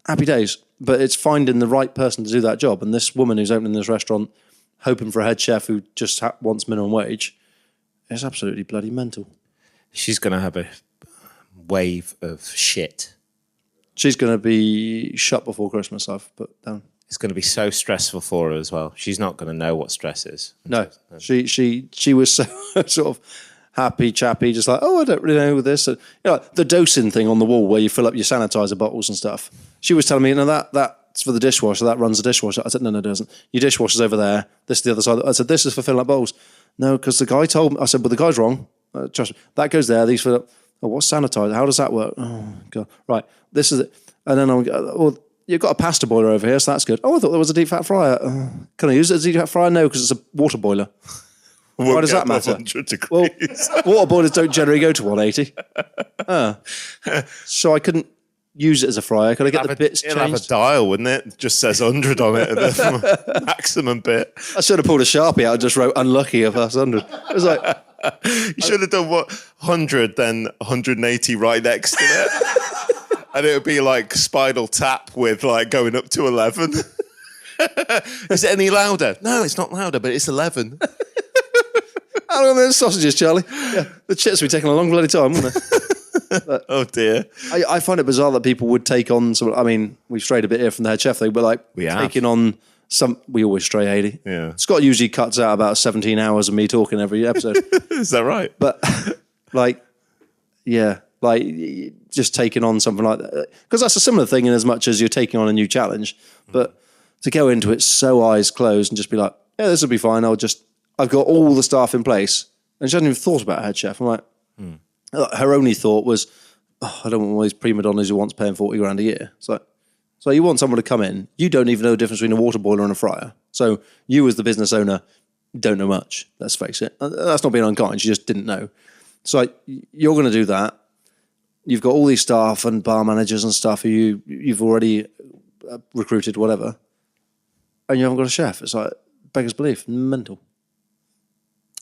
Happy days. But it's finding the right person to do that job. And this woman who's opening this restaurant, hoping for a head chef who just wants minimum wage, is absolutely bloody mental. She's going to have a wave of shit. She's going to be shut before Christmas, I've put down. It's going to be so stressful for her as well. She's not going to know what stress is. No, she was so sort of happy, chappy, just like, oh, I don't really know this. The dosing thing on the wall where you fill up your sanitizer bottles and stuff. She was telling me, that's for the dishwasher. That runs the dishwasher. I said, no, it doesn't. Your dishwasher's over there. This is the other side. I said, this is for filling up bottles. No, because the guy told me. I said, but the guy's wrong. Trust me. That goes there. These fill up. Oh, what's sanitizer? How does that work? Oh, God. Right. This is it. And then well, you've got a pasta boiler over here, so that's good. Oh, I thought there was a deep fat fryer. Can I use it as a deep fat fryer? No, because it's a water boiler. Why does that matter? 100 degrees. Well, water boilers don't generally go to 180. So I couldn't use it as a fryer. Could I get the bits It'll have a changed? dial, wouldn't it? It just says 100 on it, the maximum bit. I should have pulled a Sharpie out and just wrote unlucky of us 100. It was like, You should have done 100, then 180 right next to it. And it would be like Spinal Tap with like going up to 11. Is it any louder? No, it's not louder, but it's 11. how long are those sausages, Charlie? Yeah, the chips will be taking a long bloody time, wouldn't they? But Oh dear. I find it bizarre that people would take on some. I mean, we've strayed a bit here from the head chef thing, but like We have. taking on some. We always stray, Hayley. Yeah. Scott usually cuts out about 17 hours of me talking every episode. Is that right? But like, yeah, like just taking on something like that, because that's a similar thing in as much as you're taking on a new challenge. But to go into it so eyes closed and just be like, yeah, this will be fine. I've got all the staff in place, and she hadn't even thought about head chef. I'm like, her only thought was, oh, I don't want one of these prima donnas who wants paying 40 grand a year. So you want someone to come in, you don't even know the difference between a water boiler and a fryer. So you as the business owner don't know much, let's face it. That's not being unkind, she just didn't know. So you're going to do that. You've got all these staff and bar managers and stuff who you've already recruited, whatever, and you haven't got a chef. It's like, beggars belief, mental.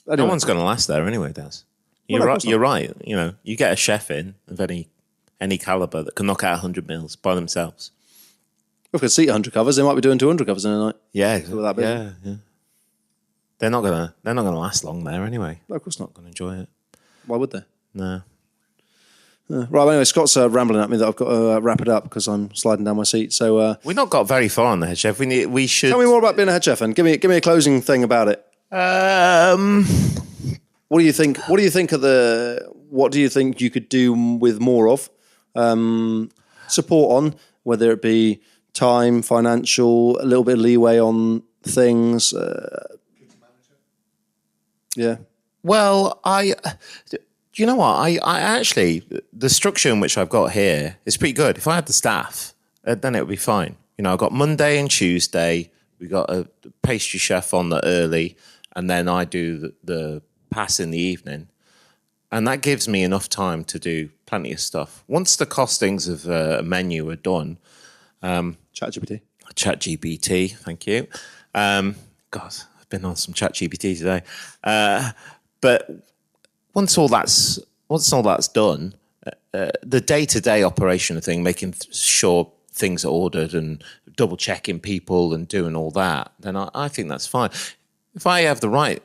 Anyway. No one's going to last there anyway, Daz. Well, You're of right. course not. You're right. You know, you get a chef in of any caliber that can knock out 100 meals by themselves. If we could seat 100 covers, they might be doing 200 covers in a night. Yeah, Will that be? yeah. They're not gonna last long there anyway. No, of course not. Not gonna enjoy it. Why would they? No. Right, well, anyway, Scott's rambling at me that I've got to wrap it up because I'm sliding down my seat. So We've not got very far on the head chef. We should. tell me more about being a head chef and give me a closing thing about it. What do you think? What do you think you could do with more of? Support on, whether it be time, financial, a little bit of leeway on things. Yeah. Well, you know what? I actually, the structure in which I've got here is pretty good. If I had the staff, then it would be fine. You know, I've got Monday and Tuesday. We got a pastry chef on the early, and then I do the pass in the evening. And that gives me enough time to do plenty of stuff. Once the costings of a menu are done, ChatGPT, thank you. God, I've been on some ChatGPT today. But once all that's done, the day-to-day operation of thing, making sure things are ordered and double checking people and doing all that, then I think that's fine. If I have the right,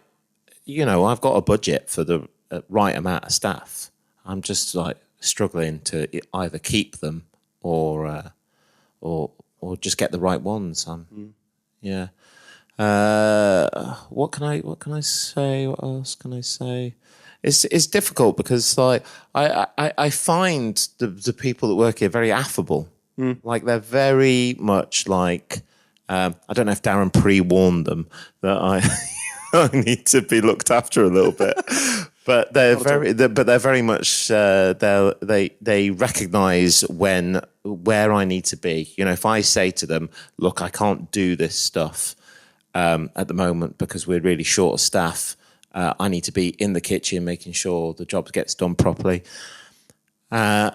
I've got a budget for the right amount of staff. I'm just like struggling to either keep them or just get the right ones. Yeah. What can I say? What else can I say? It's difficult because like I find the people that work here very affable. Like they're very much like I don't know if Darren pre-warned them that I need to be looked after a little bit. But they're very much they recognise where I need to be. If I say to them, look, I can't do this stuff at the moment because we're really short of staff. I need to be in the kitchen making sure the job gets done properly. And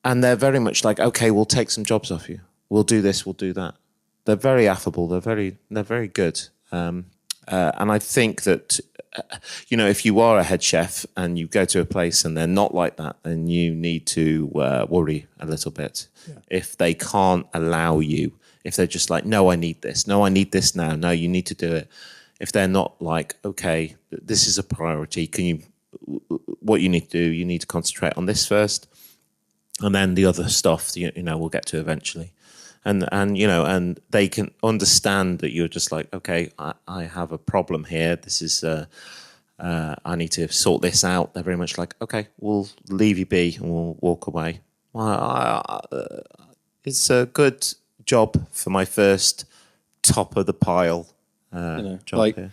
they're very much like, okay, we'll take some jobs off you. We'll do this, we'll do that. They're very affable. They're very good. And I think that, if you are a head chef and you go to a place and they're not like that, then you need to worry a little bit. Yeah. If they can't allow you, if they're just like, no, I need this now, no, you need to do it. If they're not like, okay, this is a priority, what you need to do, you need to concentrate on this first, and then the other stuff, we'll get to eventually. And they can understand that you're just like, okay, I have a problem here. This is, I need to sort this out. They're very much like, okay, we'll leave you be and we'll walk away. It's a good job for my first top of the pile job like here.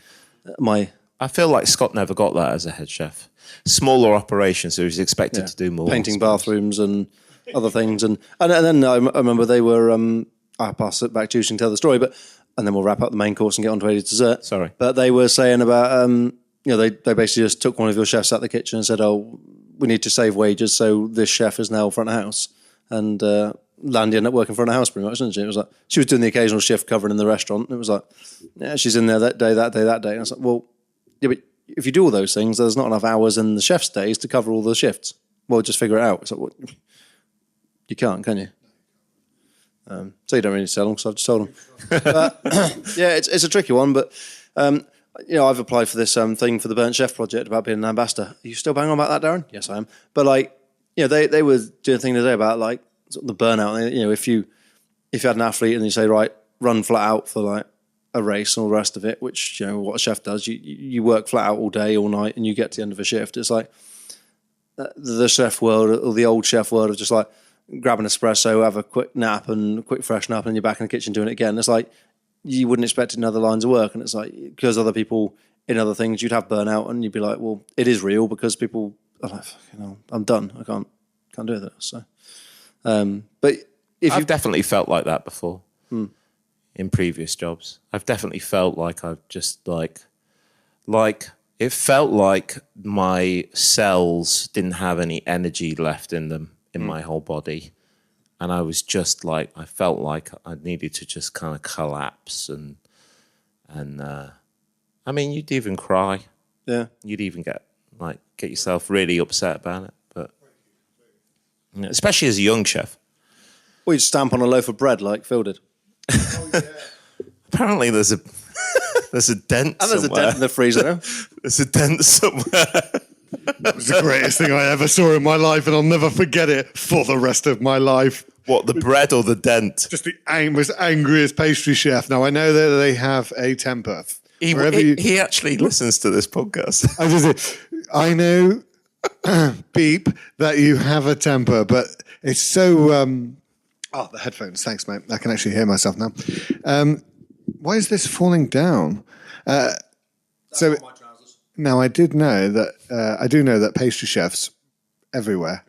I feel like Scott never got that as a head chef. Smaller operations, so he's expected to do more. Painting bathrooms and other things. And then I remember they were, I'll pass it back to you so you can tell the story, and then we'll wrap up the main course and get on to Eddie's dessert. Sorry. But they were saying about they basically just took one of your chefs out the kitchen and said, "Oh, we need to save wages, so this chef is now front of house." And Landy ended up working front of house pretty much, didn't she? It was like she was doing the occasional shift covering in the restaurant. And it was like, yeah, she's in there that day. And I was like, well, yeah, but if you do all those things, there's not enough hours in the chef's days to cover all the shifts. Well, just figure it out. It's like, well, you can't, can you? So you don't really tell them because I've just told them. But, yeah, it's a tricky one, but I've applied for this thing for the Burnt Chef project about being an ambassador. Are you still banging on about that, Darren? Yes, I am. But they were doing a thing today about sort of the burnout. If you had an athlete and you say, right, run flat out for a race and all the rest of it, which what a chef does, you work flat out all day, all night, and you get to the end of a shift. It's like the chef world or the old chef world of just like grab an espresso, have a quick nap and a quick freshen up, and you're back in the kitchen doing it again. It's like you wouldn't expect it in other lines of work, and it's like because other people in other things you'd have burnout, and you'd be like, well, it is real because people are like, I'm done, I can't do this. So, but I've definitely felt like that before in previous jobs. I've definitely felt like I've just like it felt like my cells didn't have any energy left in them in my whole body. And I was just like, I felt like I needed to just kind of collapse and I mean, you'd even cry. Yeah. You'd even get yourself really upset about it. But especially as a young chef. Well, you'd stamp on a loaf of bread like Phil did. Oh, yeah. Apparently there's a dent and there's somewhere. A dent in the freezer. There's a dent somewhere. That was the greatest thing I ever saw in my life, and I'll never forget it for the rest of my life. What, the bread or the dent? Just the most angriest pastry chef. Now, I know that they have a temper. He actually listens to this podcast. I know, beep, that you have a temper, but it's so... the headphones. Thanks, mate. I can actually hear myself now. Why is this falling down? Now, I do know that pastry chefs everywhere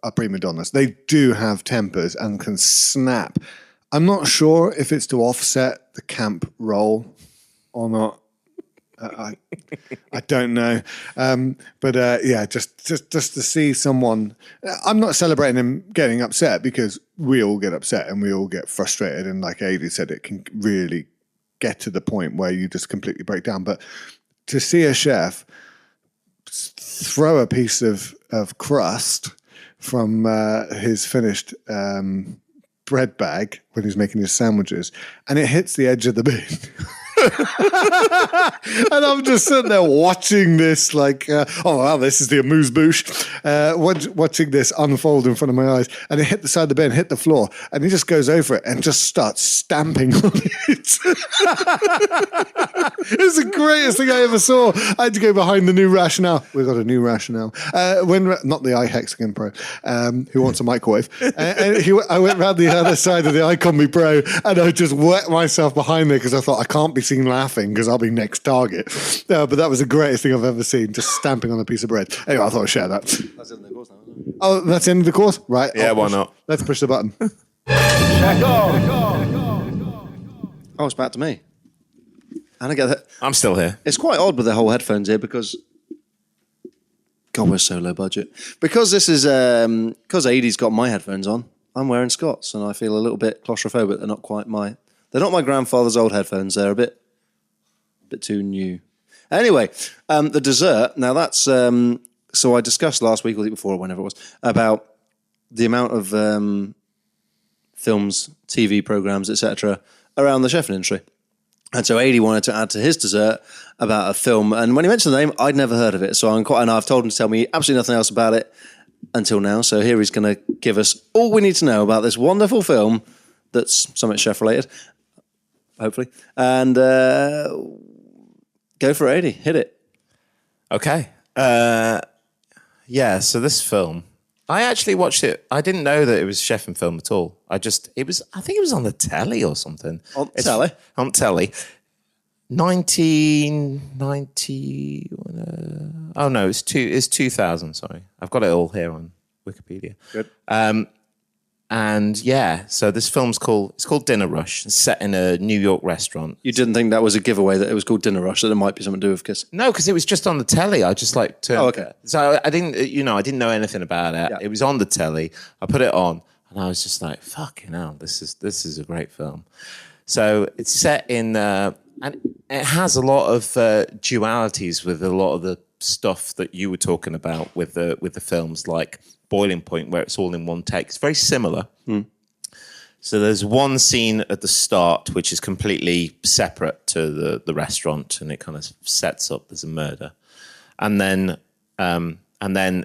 are prima donnas. They do have tempers and can snap. I'm not sure if it's to offset the camp role or not. I don't know. Just to see someone. I'm not celebrating him getting upset because we all get upset and we all get frustrated. And like Adi said, it can really get to the point where you just completely break down. But to see a chef throw a piece of crust from his finished bread bag when he's making his sandwiches, and it hits the edge of the bin. And I'm just sitting there watching this this is the amuse-bouche, watching this unfold in front of my eyes, and it hit the side of the bin, hit the floor, and he just goes over it and just starts stamping on it. It was the greatest thing I ever saw. I had to go behind the new rationale. We've got a new rationale. Not the iHexagon Pro, who wants a microwave. I went round the other side of the iCombi Pro, and I just wet myself behind there because I thought I can't be seen laughing because I'll be next target. But that was the greatest thing I've ever seen, just stamping on a piece of bread. Anyway, I thought I'd share that. That's in the course now, isn't it? Oh, that's the end of the course? Right. Yeah, why not? Let's push the button. Oh, it's back to me. And I get that. I'm still here. It's quite odd with the whole headphones here because... God, we're so low budget. Because this is... because Adie's got my headphones on, I'm wearing Scott's, and I feel a little bit claustrophobic. They're not quite my... They're not my grandfather's old headphones. They're a bit too new. Anyway, the dessert. Now that's so I discussed last week or the week before, or whenever it was, about the amount of films, TV programs, etc., around the chef industry. And so Adie wanted to add to his dessert about a film, and when he mentioned the name, I'd never heard of it. So I've told him to tell me absolutely nothing else about it until now. So here he's going to give us all we need to know about this wonderful film that's somewhat chef related. Hopefully. And go for it, Adie. Hit it. Okay. So this film, I actually watched it. I didn't know that it was chef and film at all. I think it was on the telly or something. On telly? On telly. 1990. It's 2000, sorry. I've got it all here on Wikipedia. Good. So this film's called Dinner Rush. It's set in a New York restaurant. You didn't think that was a giveaway that it was called Dinner Rush, that it might be something to do with Kiss? No, because it was just on the telly. I just like turned. Oh, okay. So I didn't, I didn't know anything about it. Yeah. It was on the telly. I put it on, and I was just like, "Fucking hell, this is a great film." So it's set in, and it has a lot of dualities with a lot of the stuff that you were talking about with the films, like Boiling Point, where it's all in one take. It's very similar. So there's one scene at the start which is completely separate to the restaurant, and it kind of sets up there's a murder, and then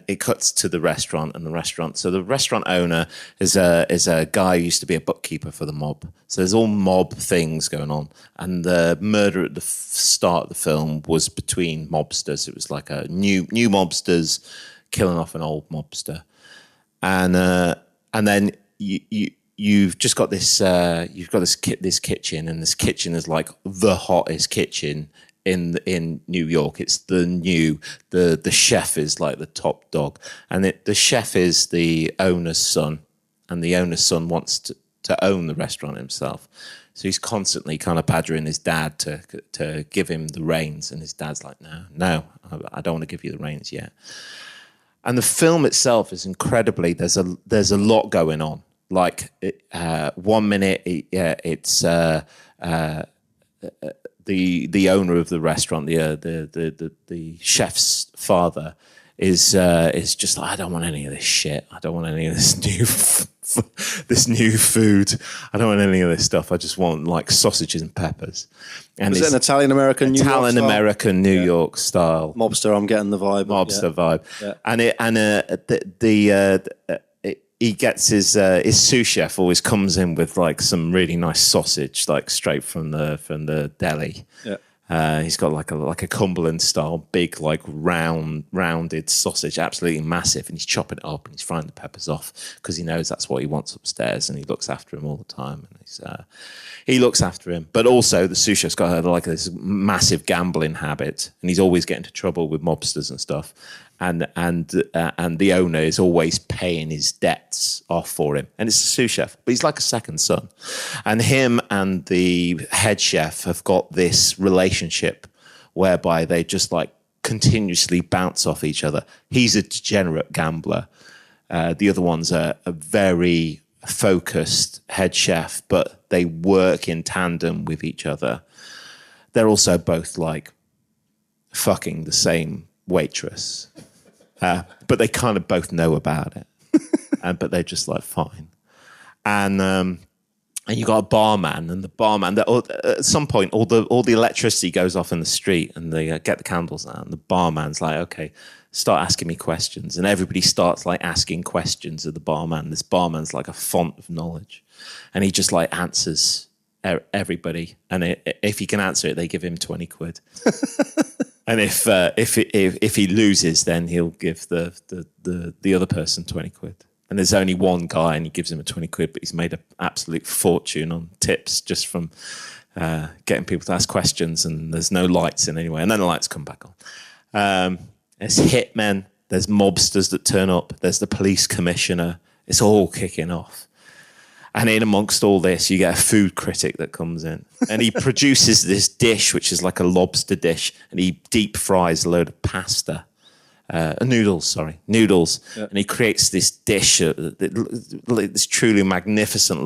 it cuts to the restaurant and the restaurant. So the restaurant owner is a guy who used to be a bookkeeper for the mob. So there's all mob things going on, and the murder at the start of the film was between mobsters. It was like a new mobsters killing off an old mobster, and then you've just got this this kitchen, and this kitchen is like the hottest kitchen in New York. It's the chef is like the top dog, and the chef is the owner's son, and the owner's son wants to own the restaurant himself. So he's constantly kind of badgering his dad to give him the reins, and his dad's like, no, I don't want to give you the reins yet. And the film itself is incredibly, there's a lot going on. Like 1 minute, it's the owner of the restaurant, the chef's father is just like, I don't want any of this shit. I don't want any of this new food. I don't want any of this stuff. I just want like sausages and peppers. And is it an Italian-American New York style? Mobster, I'm getting the vibe. Vibe. Yeah. He gets his sous chef always comes in with like some really nice sausage, like straight from the deli. Yeah. He's got like a Cumberland style, big like rounded sausage, absolutely massive, and he's chopping it up and he's frying the peppers off because he knows that's what he wants upstairs, and he looks after him all the time, and he looks after him. But also the sous chef's got like this massive gambling habit, and he's always getting into trouble with mobsters and stuff. And the owner is always paying his debts off for him. And it's a sous chef, but he's like a second son. And him and the head chef have got this relationship whereby they just like continuously bounce off each other. He's a degenerate gambler. The other one's a very focused head chef, but they work in tandem with each other. They're also both like fucking the same waitress. But they kind of both know about it, but they're just like fine. And you got a barman, and the barman. At some point, all the electricity goes off in the street, and they get the candles out. And the barman's like, "Okay, start asking me questions." And everybody starts like asking questions of the barman. This barman's like a font of knowledge, and he just like answers everybody. And if he can answer it, they give him 20 quid. And if he loses, then he'll give the other person 20 quid. And there's only one guy, and he gives him a 20 quid, but he's made an absolute fortune on tips just from getting people to ask questions. And there's no lights in anyway, and then the lights come back on. There's hitmen, there's mobsters that turn up, there's the police commissioner. It's all kicking off. And in amongst all this, you get a food critic that comes in, and he produces this dish, which is like a lobster dish, and he deep fries a load of pasta, noodles. Yeah. And he creates this dish, this truly magnificent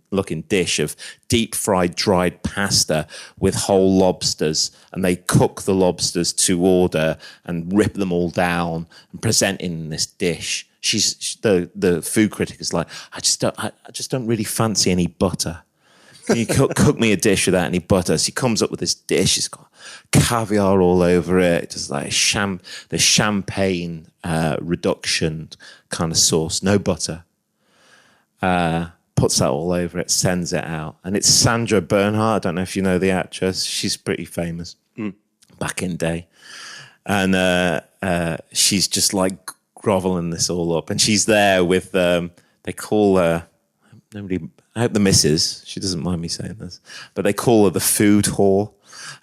looking dish of deep fried dried pasta with whole lobsters, and they cook the lobsters to order and rip them all down and present in this dish. The food critic is like, I just don't really fancy any butter. Can you cook me a dish without any butter? So he comes up with this dish. It's got caviar all over it. Just like the champagne reduction kind of sauce, no butter. Puts that all over it, sends it out, and it's Sandra Bernhard. I don't know if you know the actress. She's pretty famous back in day, and she's just like groveling this all up, and she's there with they call her I hope the missus, she doesn't mind me saying this, but they call her the food whore,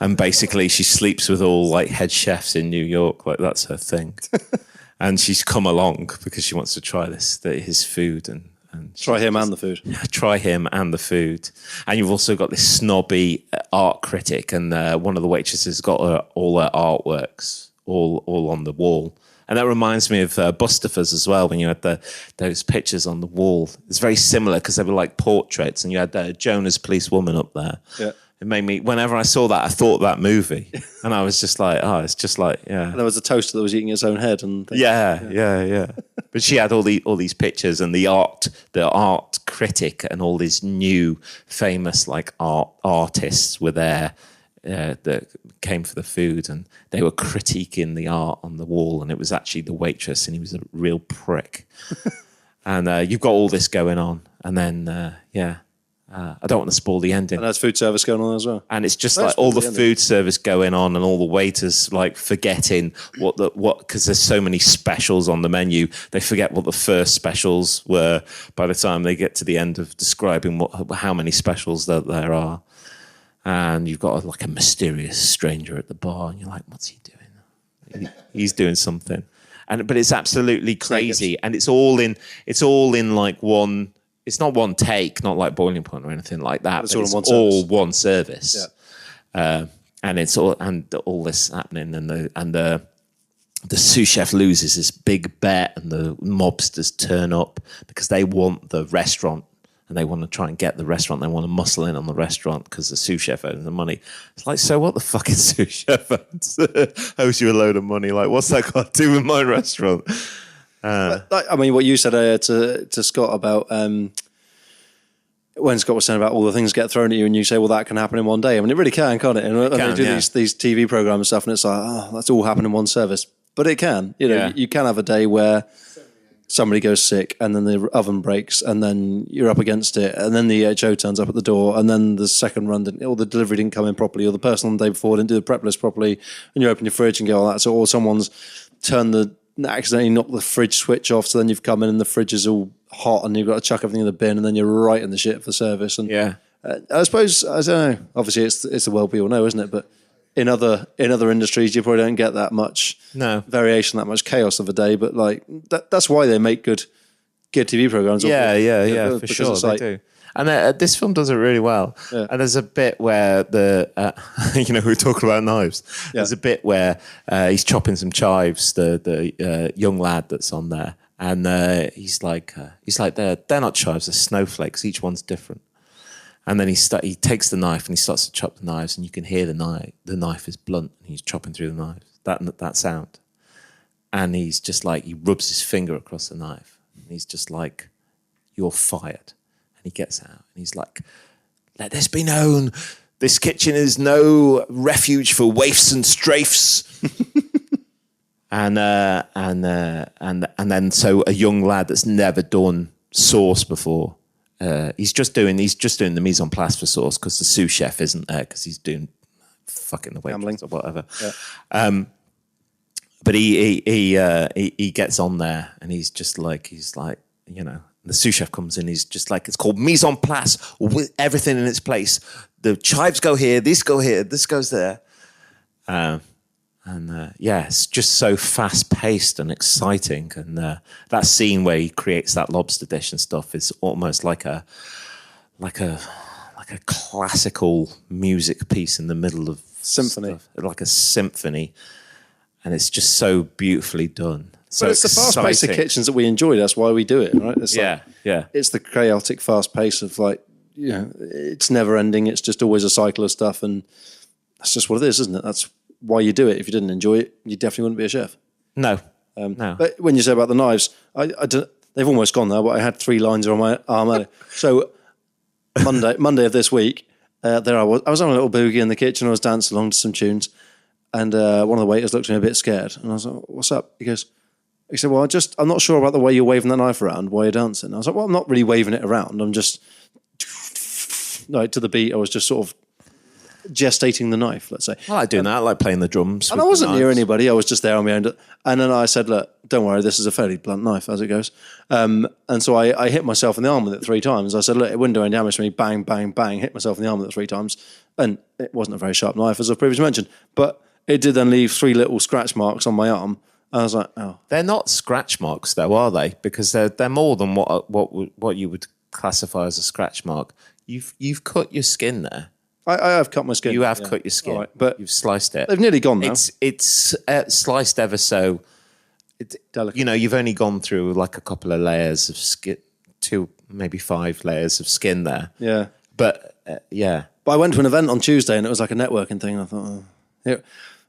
and basically she sleeps with all like head chefs in New York, like that's her thing. And she's come along because she wants to try his food, And Try him and the food. try him and the food. And you've also got this snobby art critic, and one of the waitresses has got all her artworks all on the wall. And that reminds me of Bustafers as well, when you had those pictures on the wall. It's very similar because they were like portraits, and you had Jonah's Policewoman up there. Yeah. It made me, whenever I saw that, I thought of that movie. And I was just like, oh, it's just like, yeah. And there was a toaster that was eating its own head. And things. Yeah. But she had all these pictures, and the art critic and all these new famous like artists were there that came for the food, and they were critiquing the art on the wall, and it was actually the waitress, and he was a real prick. And you've got all this going on, and then I don't want to spoil the ending. And there's food service going on as well. And it's just like all the food service going on, and all the waiters like forgetting what because there's so many specials on the menu, they forget what the first specials were by the time they get to the end of describing how many specials there are. And you've got like a mysterious stranger at the bar, and you're like, what's he doing? He's doing something. But it's absolutely crazy, and it's all in like one. It's not one take, not like Boiling Point or anything like that. It's all one service. Yeah. And it's all this happening, and the sous chef loses this big bet, and the mobsters turn up because they want the restaurant, and they want to try and get the restaurant. They want to muscle in on the restaurant because the sous chef owns the money. It's like, so what the fucking sous chef owes you a load of money? Like, what's that got to do with my restaurant? I mean, what you said to Scott about when Scott was saying about all the things get thrown at you, and you say, well, that can happen in one day. I mean, it really can, can't it? And they do these TV programs and stuff, and it's like, oh, that's all happened in one service. But it can. You can have a day where somebody goes sick, and then the oven breaks, and then you're up against it, and then the HO turns up at the door, and then the second run or the delivery didn't come in properly, or the person on the day before didn't do the prep list properly, and you open your fridge and go, oh, that's all. Or someone's accidentally knocked the fridge switch off, so then you've come in and the fridge is all hot, and you've got to chuck everything in the bin, and then you're right in the shit for the service. And I suppose, I don't know, obviously it's the world we all know, isn't it? But in other industries, you probably don't get that much variation, that much chaos of a day. But like that's why they make good TV programs. For sure they do. And this film does it really well. Yeah. And there's a bit where we're talking about knives. Yeah. There's a bit where he's chopping some chives, the young lad that's on there, and he's like, they're not chives, they're snowflakes. Each one's different. And then he takes the knife and he starts to chop the knives, and you can hear the knife is blunt, and he's chopping through the knives. That sound. And he's just like, he rubs his finger across the knife, and he's just like, you're fired. And he gets out, and he's like, let this be known, this kitchen is no refuge for waifs and strafes. and then so a young lad that's never done sauce before, he's just doing the mise en place for sauce because the sous chef isn't there because he's doing fucking the waitress or whatever. Yeah. But he gets on there, and he's like, the sous chef comes in, he's just like, it's called mise en place, with everything in its place. The chives go here, these go here, this goes there. It's just so fast-paced and exciting. And that scene where he creates that lobster dish and stuff is almost like a classical music piece in the middle of symphony, like a symphony. And it's just so beautifully done. So but it's the fast pace of kitchens that we enjoy. That's why we do it, right? It's It's the chaotic fast pace of it's never ending. It's just always a cycle of stuff, and that's just what it is, isn't it? That's why you do it. If you didn't enjoy it, you definitely wouldn't be a chef. No. But when you say about the knives, they've almost gone now, but I had 3 lines on my arm. So Monday of this week, there I was on a little boogie in the kitchen. I was dancing along to some tunes, and one of the waiters looked at me a bit scared, and I was like, "What's up?" He said, well, I'm not sure about the way you're waving that knife around while you're dancing. I was like, well, I'm not really waving it around. I'm just, to the beat, I was just sort of gestating the knife, let's say. I like doing that. I like playing the drums. And I wasn't near anybody. I was just there on my own. And then I said, look, don't worry, this is a fairly blunt knife as it goes. And so I hit myself in the arm with it 3 times. I said, look, it wouldn't do any damage to me. Bang, bang, bang. Hit myself in the arm with it 3 times. And it wasn't a very sharp knife, as I've previously mentioned. But it did then leave 3 little scratch marks on my arm. I was like, oh. They're not scratch marks, though, are they? Because they're more than what you would classify as a scratch mark. You've cut your skin there. I have cut my skin. You have cut your skin, right, but you've sliced it. They've nearly gone now. It's sliced ever so. Delicate. You know, you've only gone through like a couple of layers of skin, 2, maybe 5 layers of skin there. Yeah. But yeah. But I went to an event on Tuesday and it was like a networking thing. And I thought, here.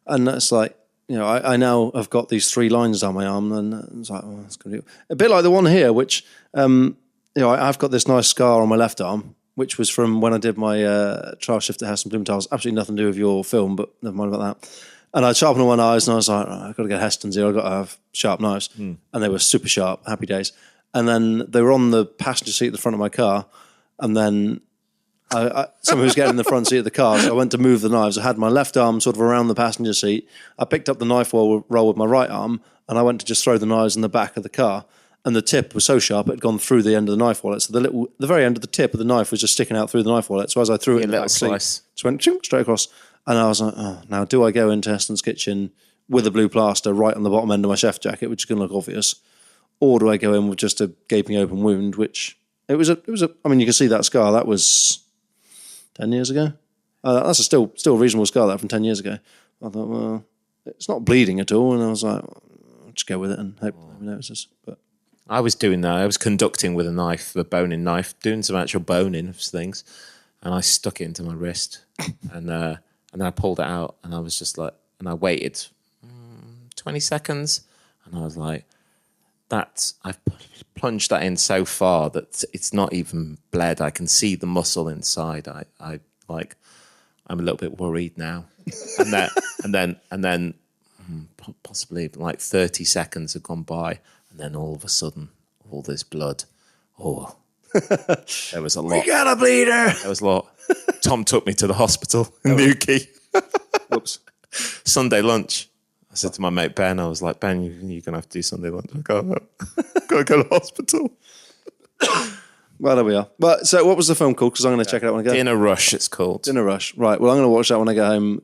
And it's like, you know, I now have got these 3 lines down my arm, and it's like, oh, that's going to be a bit like the one here, which, you know, I've got this nice scar on my left arm, which was from when I did my trial shift at House in Blumenthal. Absolutely nothing to do with your film, but never mind about that. And I sharpened one eyes, and I was like, right, I've got to get Heston's here. I've got to have sharp knives. And they were super sharp, happy days. And then they were on the passenger seat at the front of my car, and then someone was getting in the front seat of the car, so I went to move the knives. I had my left arm sort of around the passenger seat. I picked up the knife roll with my right arm, and I went to just throw the knives in the back of the car. And the tip was so sharp it had gone through the end of the knife wallet. So the very end of the tip of the knife was just sticking out through the knife wallet. So as I threw it in the back seat, just went straight across. And I was like, oh, now do I go into Heston's kitchen with a blue plaster right on the bottom end of my chef jacket, which is going to look obvious, or do I go in with just a gaping open wound? Which it was a. I mean, you can see that scar. That was 10 years ago. That's a still a reasonable scar that from 10 years ago. I thought, well, it's not bleeding at all, and I was like, I'll just go with it and hope nobody notices. But I was doing that. I was conducting with a knife, a boning knife, doing some actual boning of things, and I stuck it into my wrist, and then I pulled it out, and I was just like, and I waited 20 seconds, and I was like, I've plunged that in so far that it's not even bled. I can see the muscle inside. I'm a little bit worried now, and then possibly like 30 seconds have gone by, and then all of a sudden, all this blood. Oh, there was a lot. We got a bleeder. There was a lot. Tom took me to the hospital in Newquay. Oops. Sunday lunch. I said to my mate Ben, I was like, Ben, you're going to have to do Sunday lunch. I got to go to the hospital. Well, there we are. But so, what was the film called? Because I'm going to check it out when I get. Dinner Rush, it's called. Dinner Rush. Right. Well, I'm going to watch that when I get home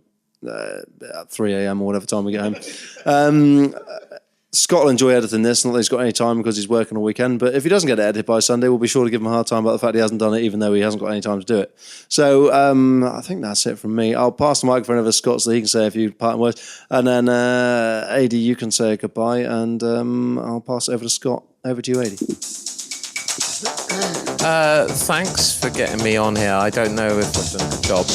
at 3 a.m. or whatever time we get home. Scott will enjoy editing this, not that he's got any time because he's working all weekend. But if he doesn't get it edited by Sunday, we'll be sure to give him a hard time about the fact he hasn't done it, even though he hasn't got any time to do it. So I think that's it from me. I'll pass the microphone over to Scott so he can say a few parting words. And then, AD, you can say goodbye. And I'll pass it over to Scott. Over to you, AD. Thanks for getting me on here. I don't know if I've done a good job.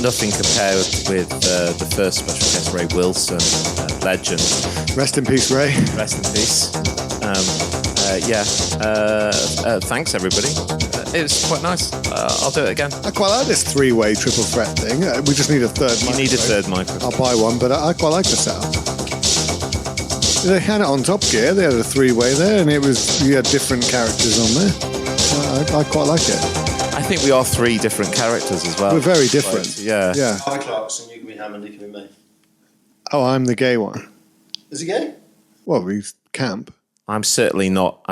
Nothing compared with the first special guest, Ray Wilson, legend. Rest in peace, Ray. Rest in peace. Thanks, everybody. It was quite nice. I'll do it again. I quite like this 3-way triple threat thing. We just need a third microphone. You need a third microphone. I'll buy one, but I quite like the setup. They had it on Top Gear. They had a 3-way there, and you had different characters on there. I quite like it. I think we are 3 different characters as well. We're very different. Right, yeah. Yeah. Hi, Clarkson. You can be Hammond. You can be me. Oh, I'm the gay one. Is he gay? Well, he's camp. I'm certainly not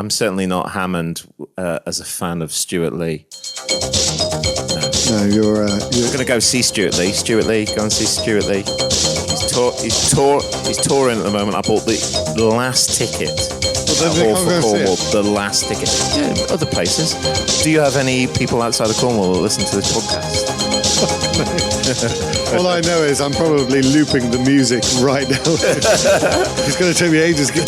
Hammond as a fan of Stuart Lee. No, you're going to go see Stuart Lee. Stuart Lee, go and see Stuart Lee. He's touring at the moment. I bought the last ticket. Hall for Cornwall, the last ticket. Yeah, other places. Do you have any people outside of Cornwall that listen to this podcast? All I know is I'm probably looping the music right now. It's going to take me ages to keep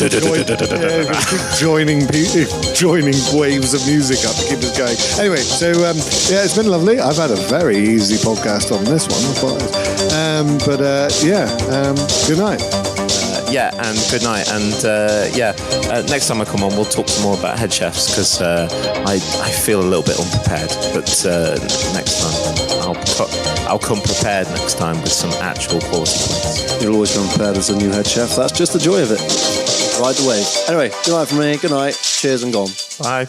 joining waves of music up to keep this going. Anyway, so it's been lovely. I've had a very easy podcast on this one. Good night. And good night. And next time I come on, we'll talk some more about head chefs because I feel a little bit unprepared. But next time, I'll come prepared next time with some actual quality points. You'll always come prepared as a new head chef. That's just the joy of it. Ride the wave. Anyway, good night from me. Good night. Cheers and gone. Bye.